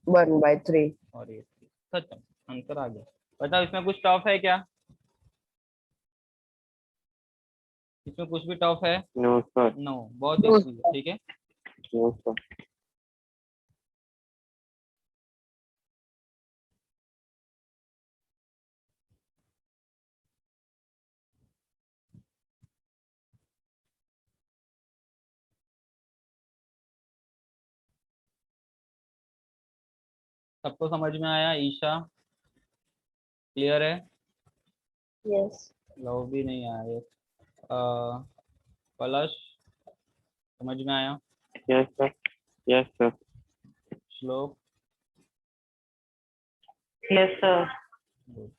1/3। और ये 3। खत्म, आंसर आ गया। बताओ इसमें कुछ टफ है क्या? इसमें कुछ भी टफ है? No sir. नो, बहुत No, इजी है। ठीक है, नो सर। सबको समझ में आया? ईशा क्लियर है? yes। लव भी नहीं आया। कलश समझ में आया? Yes sir. Yes sir. Shlok? Yes sir. Good।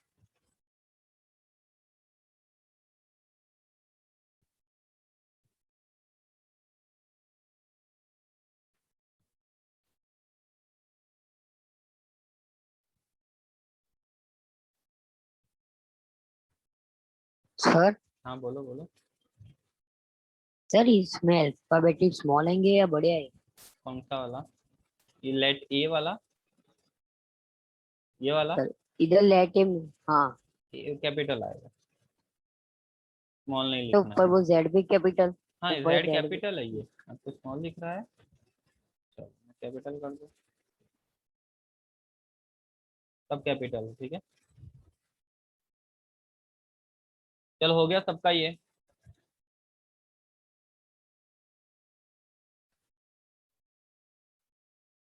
Sir हाँ बोलो बोलो। सर इसमें अल्फाबेटिक स्मॉल आएंगे या बड़े आएंगे? कौन सा वाला? ये लेट ए वाला, ये वाला सर इधर लेटे में, हाँ। कैपिटल आएगा, स्मॉल नहीं तो लिखना ऊपर है। वो जेड भी कैपिटल। हाँ ऊपर जेड जेड भी। कैपिटल है, ये आपको स्मॉल दिख रहा है। चलो मैं कैपिटल कर दूँ, सब कैपिटल है। ठीक है, चलो हो गया सबका ये।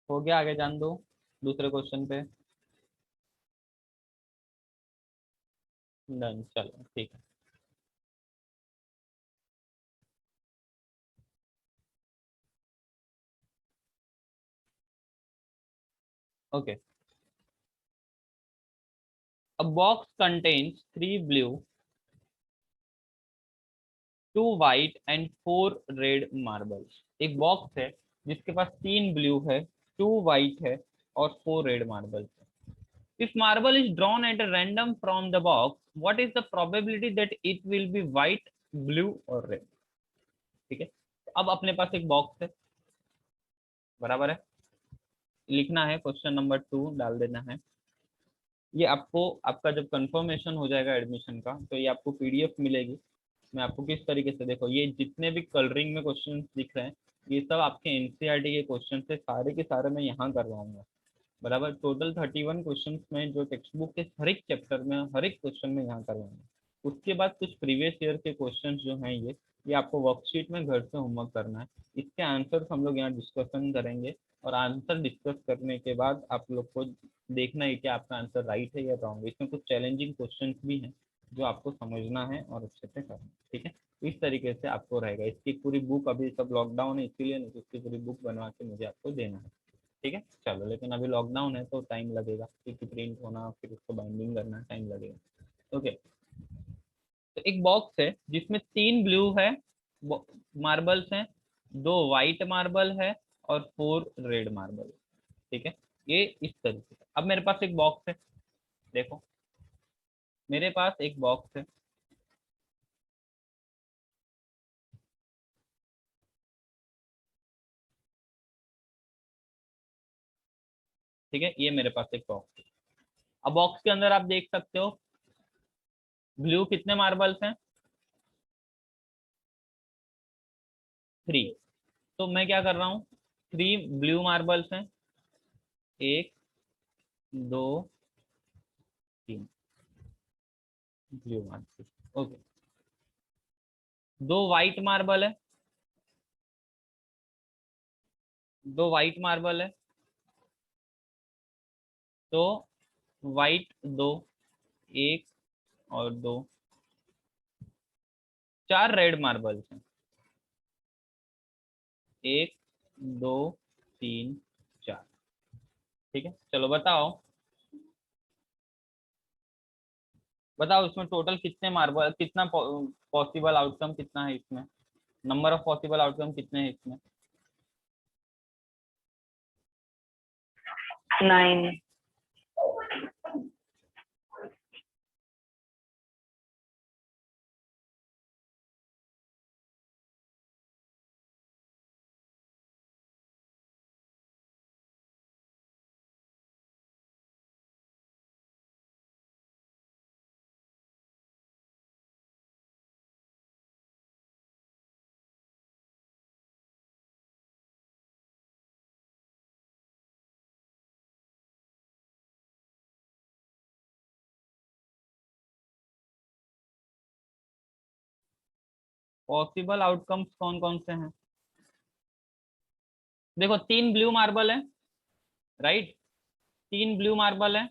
हो गया, आगे जान दो दूसरे क्वेश्चन पे। डन, चलो ठीक है। Okay, a box contains 3 blue, 2 white and 4 red marbles। एक बॉक्स है जिसके पास 3 ब्लू है, 2 white है और 4 रेड मार्बल्स है। If marble is drawn at a random from the box, what is the probability that it will be white, blue or red? ठीक है, अब अपने पास एक बॉक्स है, बराबर है। लिखना है क्वेश्चन नंबर 2 डाल देना है। ये आपको, आपका जब कंफर्मेशन हो जाएगा एडमिशन का, तो ये आपको पीडीएफ मिलेगी। मैं आपको किस तरीके से, देखो ये जितने भी कलरिंग में क्वेश्चन दिख रहे हैं, ये सब आपके एनसीईआरटी के क्वेश्चन से सारे के सारे मैं यहाँ करवाऊंगा। बराबर, टोटल 31 क्वेश्चन में जो टेक्स्ट बुक के हर एक चैप्टर में हर एक क्वेश्चन में यहाँ करवाऊंगा। उसके बाद कुछ प्रीवियस ईयर के क्वेश्चन जो हैं ये आपको वर्कशीट में घर से होमवर्क करना है। इसके आंसर हम लोग यहाँ डिस्कशन करेंगे, और आंसर डिस्कस करने के बाद आप लोग को देखना है कि आपका आंसर राइट है या रॉन्ग। इसमें कुछ चैलेंजिंग क्वेश्चन भी हैं जो आपको समझना है और अच्छे से करना है। ठीक है, इस तरीके से आपको रहेगा। इसकी पूरी बुक, अभी सब लॉकडाउन है इसीलिए नहीं, तो इसकी पूरी बुक बनवा के मुझे आपको देना है। ठीक है, चलो, लेकिन अभी लॉकडाउन है तो टाइम लगेगा, क्योंकि प्रिंट होना फिर उसको बाइंडिंग करना टाइम लगेगा। ओके, तो एक बॉक्स है जिसमें 3 ब्लू है मार्बल्स हैं, 2 वाइट मार्बल है और 4 रेड मार्बल। ठीक है, ये इस तरीके से। अब मेरे पास एक बॉक्स है, देखो मेरे पास एक बॉक्स है, ठीक है, ये मेरे पास एक बॉक्स है। अब बॉक्स के अंदर आप देख सकते हो ब्लू कितने मार्बल्स हैं, 3। तो मैं क्या कर रहा हूँ, 3 ब्लू मार्बल्स हैं, 1 2 3 blue marble, okay. 2 white marble है, 2 वाइट मार्बल है, तो वाइट 2, 1 और 2। 4 रेड मार्बल्स हैं, 1 2 3 4। ठीक है, चलो बताओ बताओ इसमें टोटल कितने मार्बल, कितना पॉसिबल आउटकम कितना है इसमें, नंबर ऑफ पॉसिबल आउटकम कितने हैं इसमें। 9. पॉसिबल आउटकम्स कौन कौन से हैं, देखो 3 ब्लू मार्बल है, राइट, 3 ब्लू मार्बल है,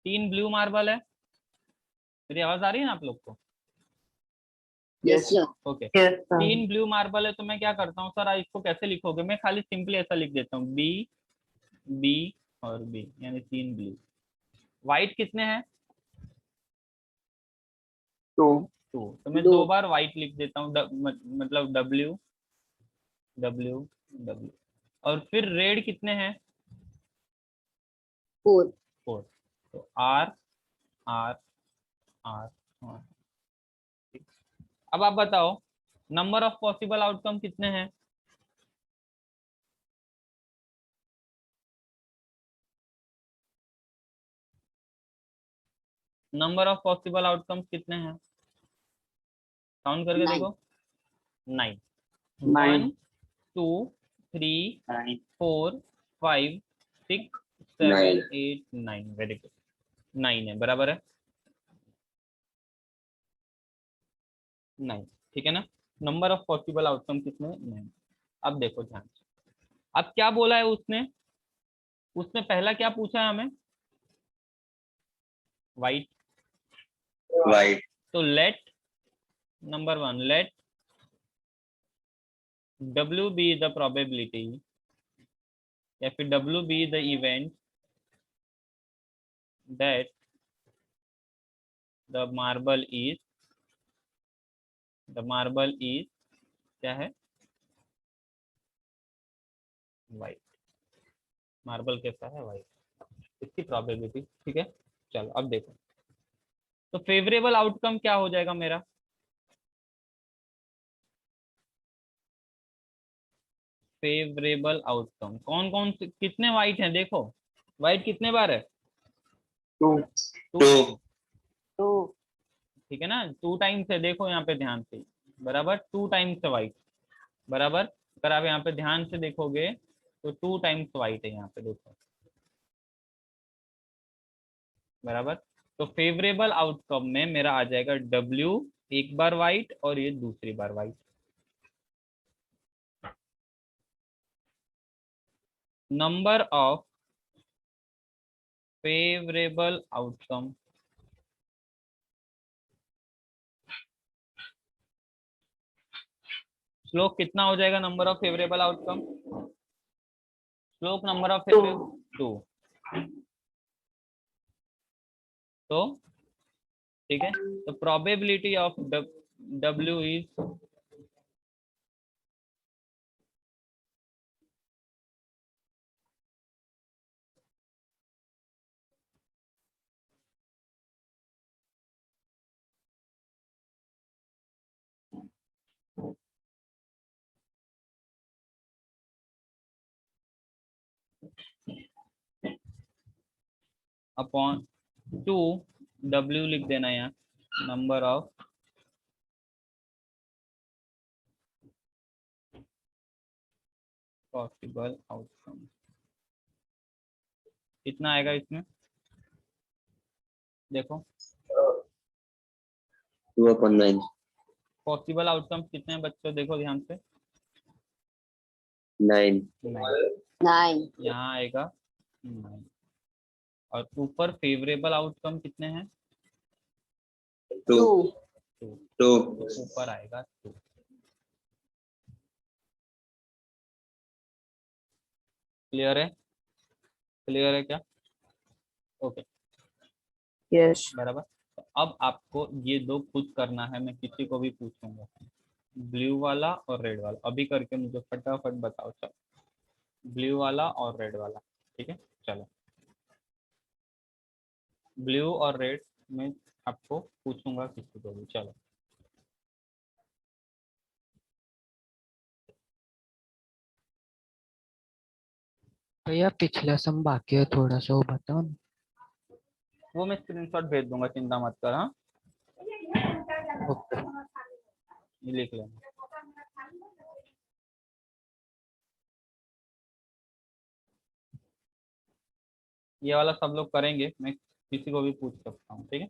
3 ब्लू मार्बल है। मेरी आवाज आ रही है ना आप लोग को, yes sir. Okay. Yes, sir. 3 blue marble है, तो मैं क्या करता हूँ सर, इसको कैसे लिखोगे, मैं खाली सिंपली ऐसा लिख देता हूँ, बी बी और बी, यानी 3 ब्लू। व्हाइट कितने हैं, 2. 2, तो मैं 2 2 बार व्हाइट लिख देता हूँ, मतलब डब्ल्यू डब्ल्यू डब्ल्यू। और फिर रेड कितने हैं, 4 4, तो आर आर आर आर। अब आप बताओ नंबर ऑफ पॉसिबल आउटकम कितने हैं, नंबर ऑफ पॉसिबल आउटकम्स कितने हैं, काउंट करके 9 देखो, 9। 9. 1 2 3 9. 4 5 6 7 9 8 9, वेरी गुड, 9 है, बराबर है 9, ठीक है ना। नंबर ऑफ पॉसिबल आउटकम कितने, 9। अब देखो ध्यान से, अब क्या बोला है उसने, उसने पहला क्या पूछा है हमें, वाइट। वाइट तो let number 1, let W be the probability, या फिर W be the event that the marble is क्या है, वाइट, मार्बल कैसा है, वाइट, इसकी प्रोबेबिलिटी, ठीक है। चलो अब देखो, तो फेवरेबल आउटकम क्या हो जाएगा मेरा, फेवरेबल आउटकम कौन कौन से, कितने वाइट हैं, देखो वाइट कितने बार है, 2. 2 2 टाइम, 2. ठीक है ना, 2 टाइम्स है, देखो यहाँ पे ध्यान से, बराबर 2 टाइम्स है वाइट, बराबर। अगर आप यहाँ पे ध्यान से देखोगे तो 2 टाइम्स वाइट है यहाँ पे, देखो, बराबर। तो फेवरेबल आउटकम में मेरा आ जाएगा W एक बार वाइट और ये दूसरी बार white. Number of favourable outcome, Shlok कितना हो जाएगा number of favourable outcome, Shlok number of favourable 2, तो ठीक है, तो probability of W is upon 2 W लिख देना यहाँ, नंबर ऑफ पॉसिबल आउटकम। कितना आएगा इसमें, देखो 2/9। पॉसिबल आउटकम कितने हैं बच्चों, देखो ध्यान से। 9। 9। यहाँ आएगा 9, और ऊपर फेवरेबल आउटकम कितने हैं, 2। 2, 2। तो ऊपर आएगा 2। क्लियर है, क्लियर है क्या? Okay, yes. बराबर। तो अब आपको ये दो खुद करना है, मैं किसी को भी पूछूंगा, ब्लू वाला और रेड वाला। अभी करके मुझे फटाफट बताओ, चलो ब्लू वाला और रेड वाला, ठीक है। चलो ब्लू और रेड में आपको पूछूंगा किसी को भी, चलो। भैया पिछला सम बाकी है, थोड़ा सा वो बताओ ना। वो मैं स्क्रीनशॉट भेज दूंगा, चिंता मत कर। हाँ, ओके। ये लिख लेना। ये वाला सब लोग करेंगे, मैं किसी को भी पूछ सकता हूँ, ठीक है।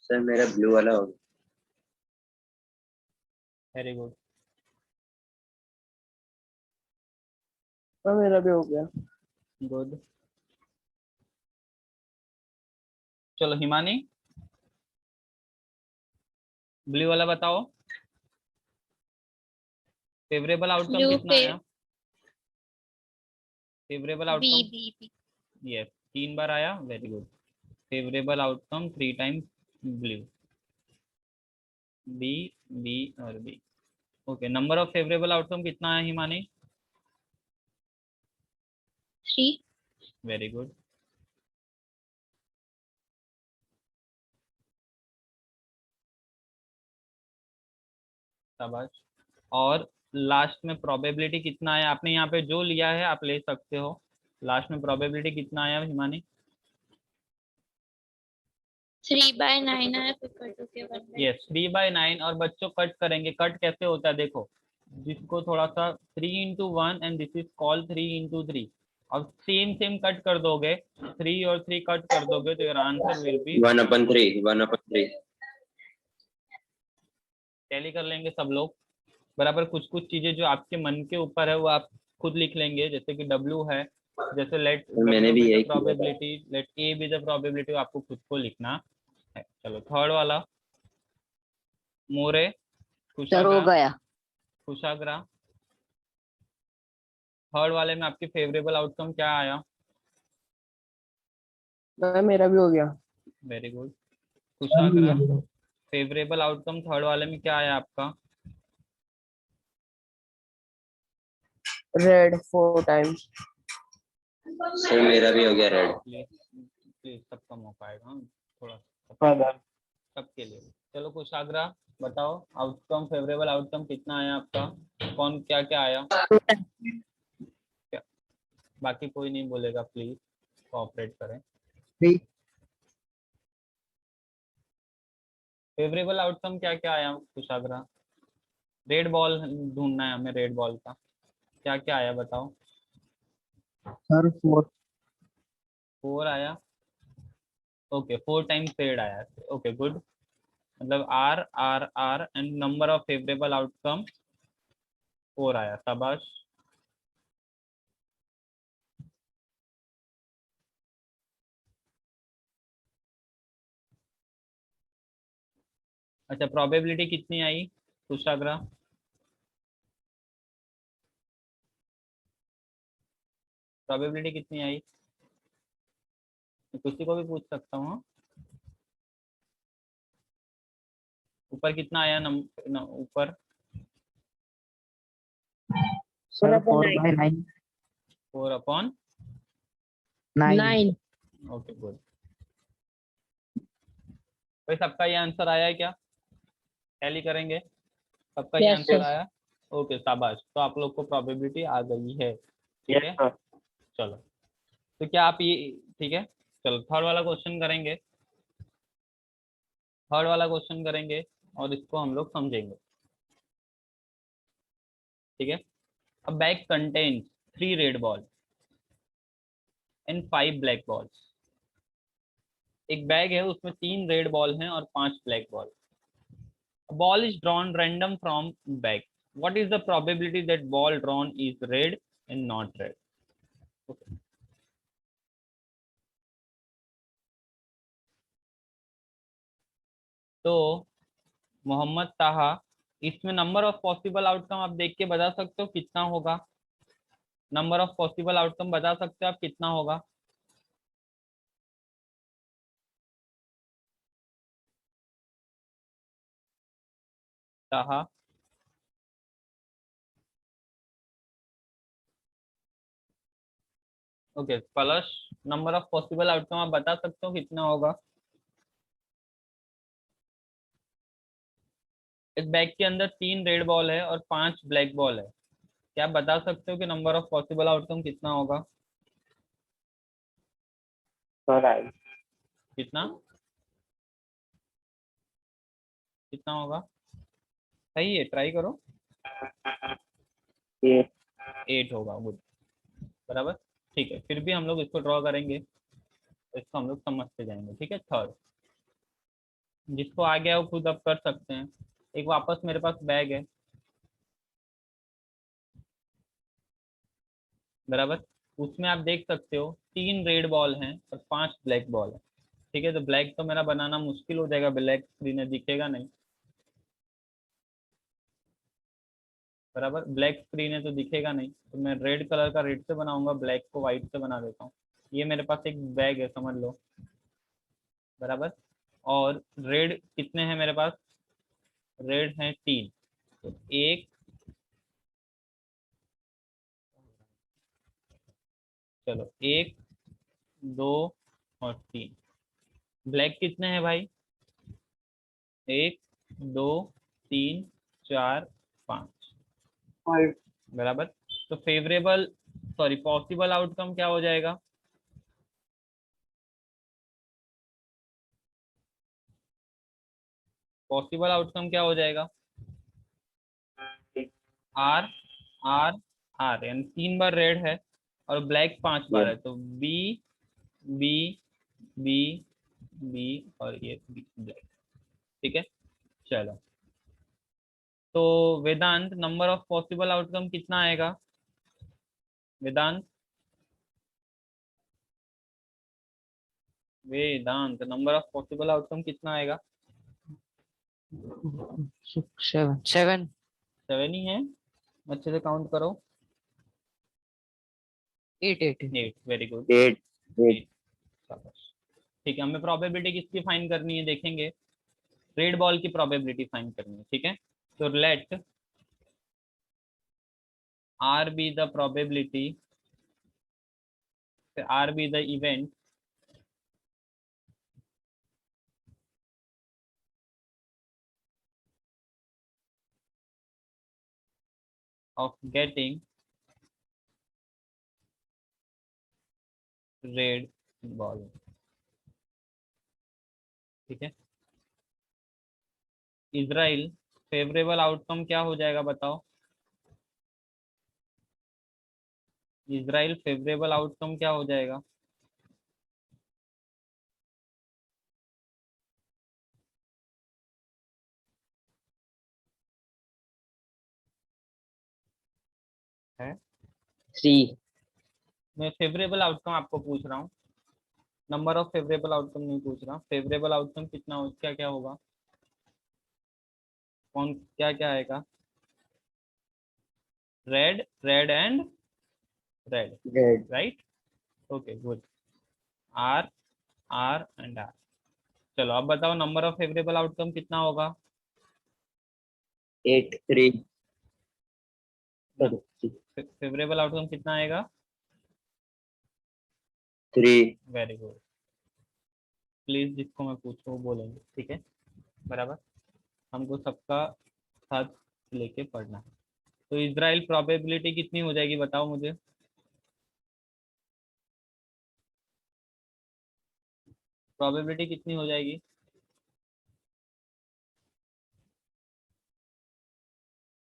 सर मेरा ब्लू वाला हो गया। Very good. मेरा भी हो गया। गुड। चलो हिमानी, ब्लू वाला बताओ, फेवरेबल आउटकम ब्लू कितना पे आया? Favourable B outcome, B B yes 3 बार आया, very good. Favourable outcome 3 times blue, B, B और B. Okay, number of favourable outcome कितना है हिमानी? 3 very good. शाबाश। और लास्ट में प्रोबेबिलिटी कितना है? आपने यहाँ पे जो लिया है आप ले सकते हो। लास्ट में प्रोबेबिलिटी कितना आया हिमानी? 3/9 आया, फिर कट होके 1/9। यस 3/9। और बच्चों कट करेंगे, कट कैसे होता है देखो, जिसको थोड़ा सा 3 into 1 and this is called 3 into 3। अब सेम सेम कट कर दोगे, 3 और 3 कट कर दोगे तो your answer will be 1/3। 1/3। Tally कर लेंगे सब लोग बराबर। कुछ कुछ चीजें जो आपके मन के ऊपर है वो आप खुद लिख लेंगे, जैसे कि W है, जैसे लेट मैंने W भी बी द यही किया था। Probability, let A be the probability, आपको खुद को लिखना है। चलो थर्ड वाला, मोरे, सर हो कुशाग्रा, गया। कुशाग्रा। थर्ड वाले में आपकी फेवरेबल आउटकम क्या आया? मेरा भी हो गया। Very good. Kushagra, favourable outcome third वाले में क्या आया आपका? Red 4 times. सर मेरा भी हो गया रेड। प्लीज प्लीज, सबका मौका आएगा, हाँ, थोड़ा फादर सबके लिए। चलो कुशाग्रा बताओ, आउटकम फेवरेबल आउटकम कितना आया आपका, कौन क्या क्या आया, क्या? बाकी कोई नहीं बोलेगा, प्लीज कोऑपरेट करें। फेवरेबल आउटकम क्या क्या आया कुशाग्रा? रेड बॉल ढूंढना है हमें, रेड बॉल का क्या क्या आया बताओ। सर 4 4 आया, ओके 4 टाइम्स रेड आया, ओके गुड। मतलब R R R and number of favourable outcome 4 आया, शाबाश। अच्छा प्रोबेबिलिटी कितनी आई कुशाग्रा? प्रोबेबिलिटी कितनी आई? किसी को भी पूछ सकता हूँ। ऊपर कितना आया ऊपर? Sir 4/9 9 okay good. भाई सबका ये आंसर आया है क्या? टैली करेंगे, सबका ये Yes, आंसर sir. आया? ओके शाबाश, तो आप लोग को प्रोबेबिलिटी आ गई है, ठीक है। सर चलो तो क्या आप ये, ठीक है, चलो थर्ड वाला क्वेश्चन करेंगे, थर्ड वाला क्वेश्चन करेंगे और इसको हम लोग समझेंगे, ठीक है। अब bag contains 3 red ball and 5 black balls. एक बैग है उसमें 3 रेड बॉल हैं और 5 black ball. Ball is drawn random from bag, what is the probability that ball drawn is red and not red? Okay. तो मोहम्मद ताहा, इसमें number of possible outcome आप देख के बता सकते हो कितना होगा? नंबर ऑफ पॉसिबल आउटकम बता सकते हो आप कितना होगा? Taha, okay Palash, number of possible outcome आप बता सकते हो कितना होगा? इस बैग के अंदर 3 रेड बॉल है और 5 ब्लैक बॉल है, क्या आप बता सकते हो कि नंबर ऑफ पॉसिबल आउटकम कितना होगा? सर आई कितना कितना होगा? सही है, ट्राई करो। 8 8 होगा, गुड, बराबर। ठीक है, फिर भी हम लोग इसको ड्रॉ करेंगे, तो इसको हम लोग समझते जाएंगे, ठीक है। थर्ड, जिसको आ गया वो खुद अब कर सकते हैं। एक वापस मेरे पास बैग है, बराबर, उसमें आप देख सकते हो 3 रेड बॉल हैं और 5 ब्लैक बॉल है, ठीक है। तो ब्लैक तो मेरा बनाना मुश्किल हो जाएगा, ब्लैक स्क्रीन में दिखेगा नहीं, बराबर, ब्लैक स्क्रीन है तो दिखेगा नहीं, तो मैं रेड कलर का रेड से बनाऊंगा, ब्लैक को व्हाइट से बना देता हूँ। ये मेरे पास एक बैग है समझ लो, बराबर, और रेड कितने हैं मेरे पास? रेड हैं 3, तो 1 चलो 1 2 और 3। ब्लैक कितने हैं भाई? 1 2 3 4 5, 5 बराबर। तो फेवरेबल, सॉरी पॉसिबल आउटकम क्या हो जाएगा? पॉसिबल आउटकम क्या हो जाएगा? आर आर आर, यानी 3 बार रेड है और ब्लैक 5 बार है, तो बी बी बी बी और ये बी ब्लैक, ठीक है। चलो तो वेदांत, नंबर ऑफ पॉसिबल आउटकम कितना आएगा वेदांत? वेदांत, नंबर ऑफ पॉसिबल आउटकम कितना आएगा? 7 7 ही है, अच्छे से काउंट करो। 8 8, वेरी गुड। 8 8 ठीक है, हमें प्रोबेबिलिटी किसकी फाइंड करनी है देखेंगे, रेड बॉल की प्रोबेबिलिटी फाइंड करनी है, ठीक है। तो let R B the probability फिर R B the event of getting red ball. ठीक है, इजराइल फेवरेबल आउटकम क्या हो जाएगा बताओ? इजराइल फेवरेबल आउटकम क्या हो जाएगा? है, सी। मैं फेवरेबल आउटकम आपको पूछ रहा हूँ, नंबर ऑफ फेवरेबल आउटकम नहीं पूछ रहा। फेवरेबल आउटकम कितना हो, क्या क्या होगा, कौन क्या क्या आएगा? Red, red and red, red. Right? Okay good, R, R and R. चलो अब बताओ नंबर ऑफ फेवरेबल आउटकम कितना होगा? 8 3। फेवरेबल आउटकम कितना आएगा? 3। Very good. प्लीज जिसको मैं पूछूं वो बोलेंगे, ठीक है? बराबर, हमको सबका साथ लेके पढ़ना है। तो इजराइल प्रोबेबिलिटी कितनी हो जाएगी बताओ मुझे? प्रोबेबिलिटी कितनी हो जाएगी?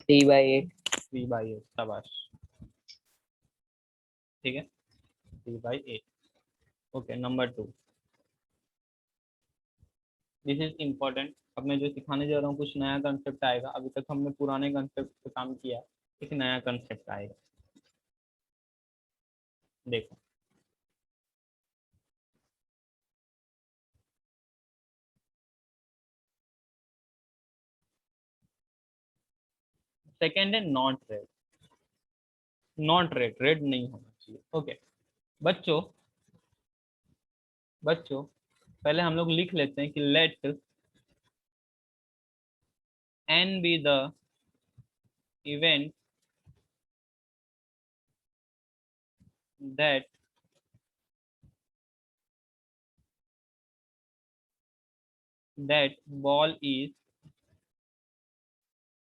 3/8। 3/8, शाबाश। ठीक है, 3/8। Okay, number 2, this is important. अब मैं जो सिखाने जा रहा हूँ कुछ नया कंसेप्ट आएगा, अभी तक हमने पुराने कंसेप्ट पे काम किया, एक नया कंसेप्ट आएगा। देखो, सेकेंड है not red. Not red, red नहीं होना चाहिए। ओके बच्चों, बच्चों पहले हम लोग लिख लेते हैं कि let n be the event that ball is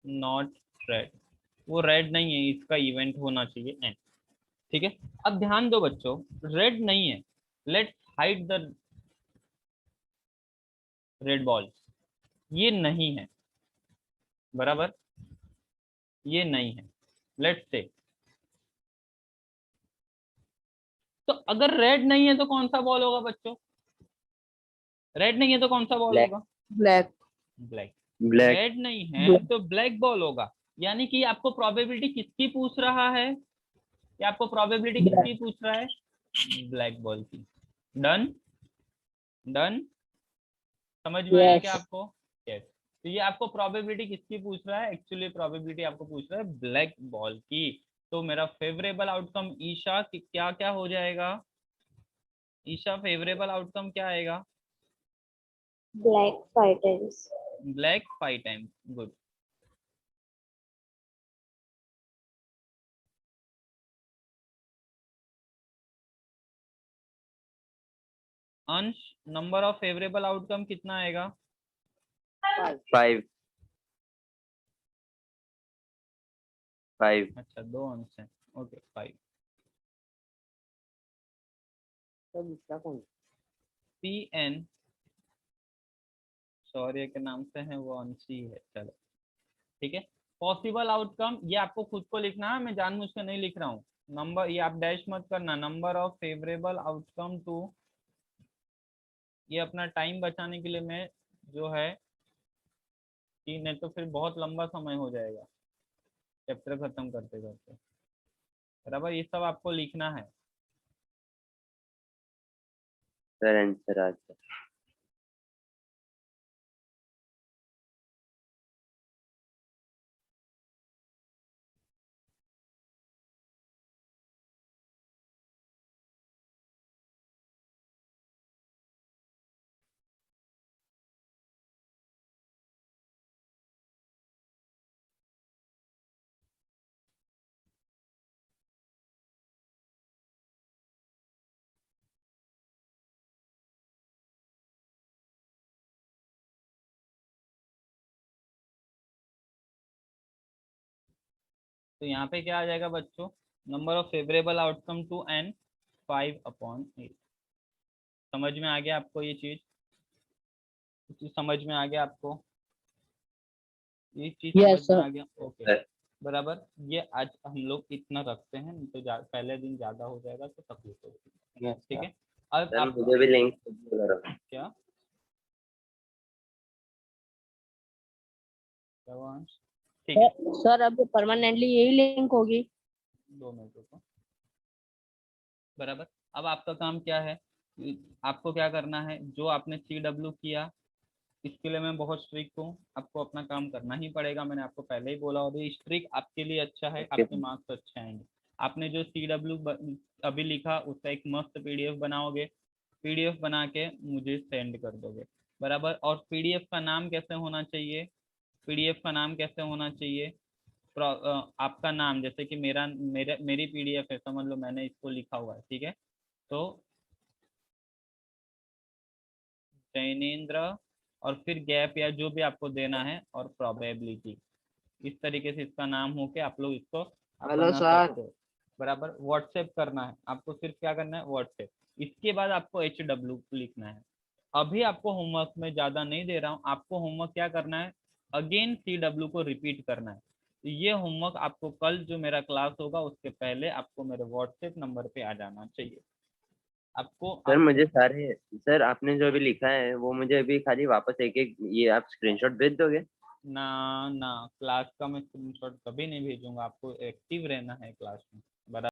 not red। वो रेड नहीं है, इसका इवेंट होना चाहिए n। ठीक है, अब ध्यान दो बच्चों, रेड नहीं है, let's hide the red ball. ये नहीं है, बराबर, ये नहीं है। लेट्स से, तो अगर रेड नहीं है तो कौन सा बॉल होगा बच्चों? रेड नहीं है तो कौन सा बॉल ब्लैक। होगा? ब्लैक। ब्लैक। ब्लैक। रेड नहीं है तो ब्लैक बॉल होगा। यानी कि आपको प्रोबेबिलिटी किसकी पूछ रहा है? ये आपको प्रोबेबिलिटी किसकी पूछ रहा है? ब्लैक बॉल की। डन, डन, समझ में आया क्या आपको? यस। तो ये आपको प्रोबेबिलिटी किसकी पूछ रहा है? एक्चुअली प्रोबेबिलिटी आपको पूछ रहा है ब्लैक बॉल की। तो मेरा फेवरेबल आउटकम ईशा क्या क्या हो जाएगा? ईशा फेवरेबल आउटकम क्या आएगा? Black 5 times. Black 5 times, good. अंश, नंबर ऑफ फेवरेबल आउटकम कितना आएगा? 5। 5। अच्छा, 2 अंश है। ओके 5। तो दूसरा कौन? पी एन शौर्य के नाम से है, वो अंश ही है। चलो ठीक है, पॉसिबल आउटकम ये आपको खुद को लिखना है, मैं जानबूझ के नहीं लिख रहा हूँ। नंबर, ये आप डैश मत करना, number of favourable outcome to, ये अपना टाइम बचाने के लिए मैं जो है कि नहीं तो फिर बहुत लंबा समय हो जाएगा चैप्टर खत्म करते करते। बराबर, ये सब आपको लिखना है। सर आंसर आ गया। तो यहाँ पे क्या आ जाएगा बच्चों, number of favourable outcome to n 5/8। समझ में आ गया आपको ये चीज? समझ में आ गया आपको ये चीज? Yes, समझ में sir. आ गया? ओके सर बराबर। ये आज हम लोग इतना रखते हैं, नहीं तो पहले दिन ज्यादा हो जाएगा तो तकलीफ होगी। Yes, ठीक sir. है, अब सर आप मुझे भी लिंक करो। क्या क्या हुआ अंश? ठीक है, सर अब परमानेंटली यही लिंक होगी। 2 मिनट रुको। बराबर। अब आपका काम क्या है, आपको क्या करना है, जो आपने CW किया इसके लिए मैं बहुत स्ट्रिक्ट हूँ, आपको अपना काम करना ही पड़ेगा। मैंने आपको पहले ही बोला, और ये स्ट्रिक्ट आपके लिए अच्छा है, आपके मार्क्स अच्छे आएंगे। आपने जो CW अभी लिखा उसका एक मस्त PDF बनाओगे, PDF बना के मुझे सेंड कर दोगे। बराबर। और PDF का नाम कैसे होना चाहिए, PDF का नाम कैसे होना चाहिए, आपका नाम, जैसे कि मेरी PDF है, समझ लो मैंने इसको लिखा हुआ है, ठीक है, तो जैनेन्द्र और फिर गैप या जो भी आपको देना है और प्रोबेबिलिटी, इस तरीके से इसका नाम हो के आप लोग इसको आप हेलो बना सर। सकते हो। बराबर। व्हाट्सएप करना है आपको, सिर्फ क्या करना है, व्हाट्सएप। इसके बाद आपको HW लिखना है। अभी आपको होमवर्क में ज्यादा नहीं दे रहा हूँ, आपको होमवर्क क्या करना है, अगेन CW को रिपीट करना है। तो ये होमवर्क आपको कल जो मेरा क्लास होगा उसके पहले आपको मेरे व्हाट्सएप नंबर पे आ जाना चाहिए। आपको सर मुझे सारे, सर आपने जो अभी लिखा है वो मुझे अभी खाली वापस एक एक ये आप स्क्रीनशॉट भेज दोगे? ना ना, क्लास का मैं स्क्रीनशॉट कभी नहीं भेजूंगा, आपको एक्टिव रहना है क्लास में।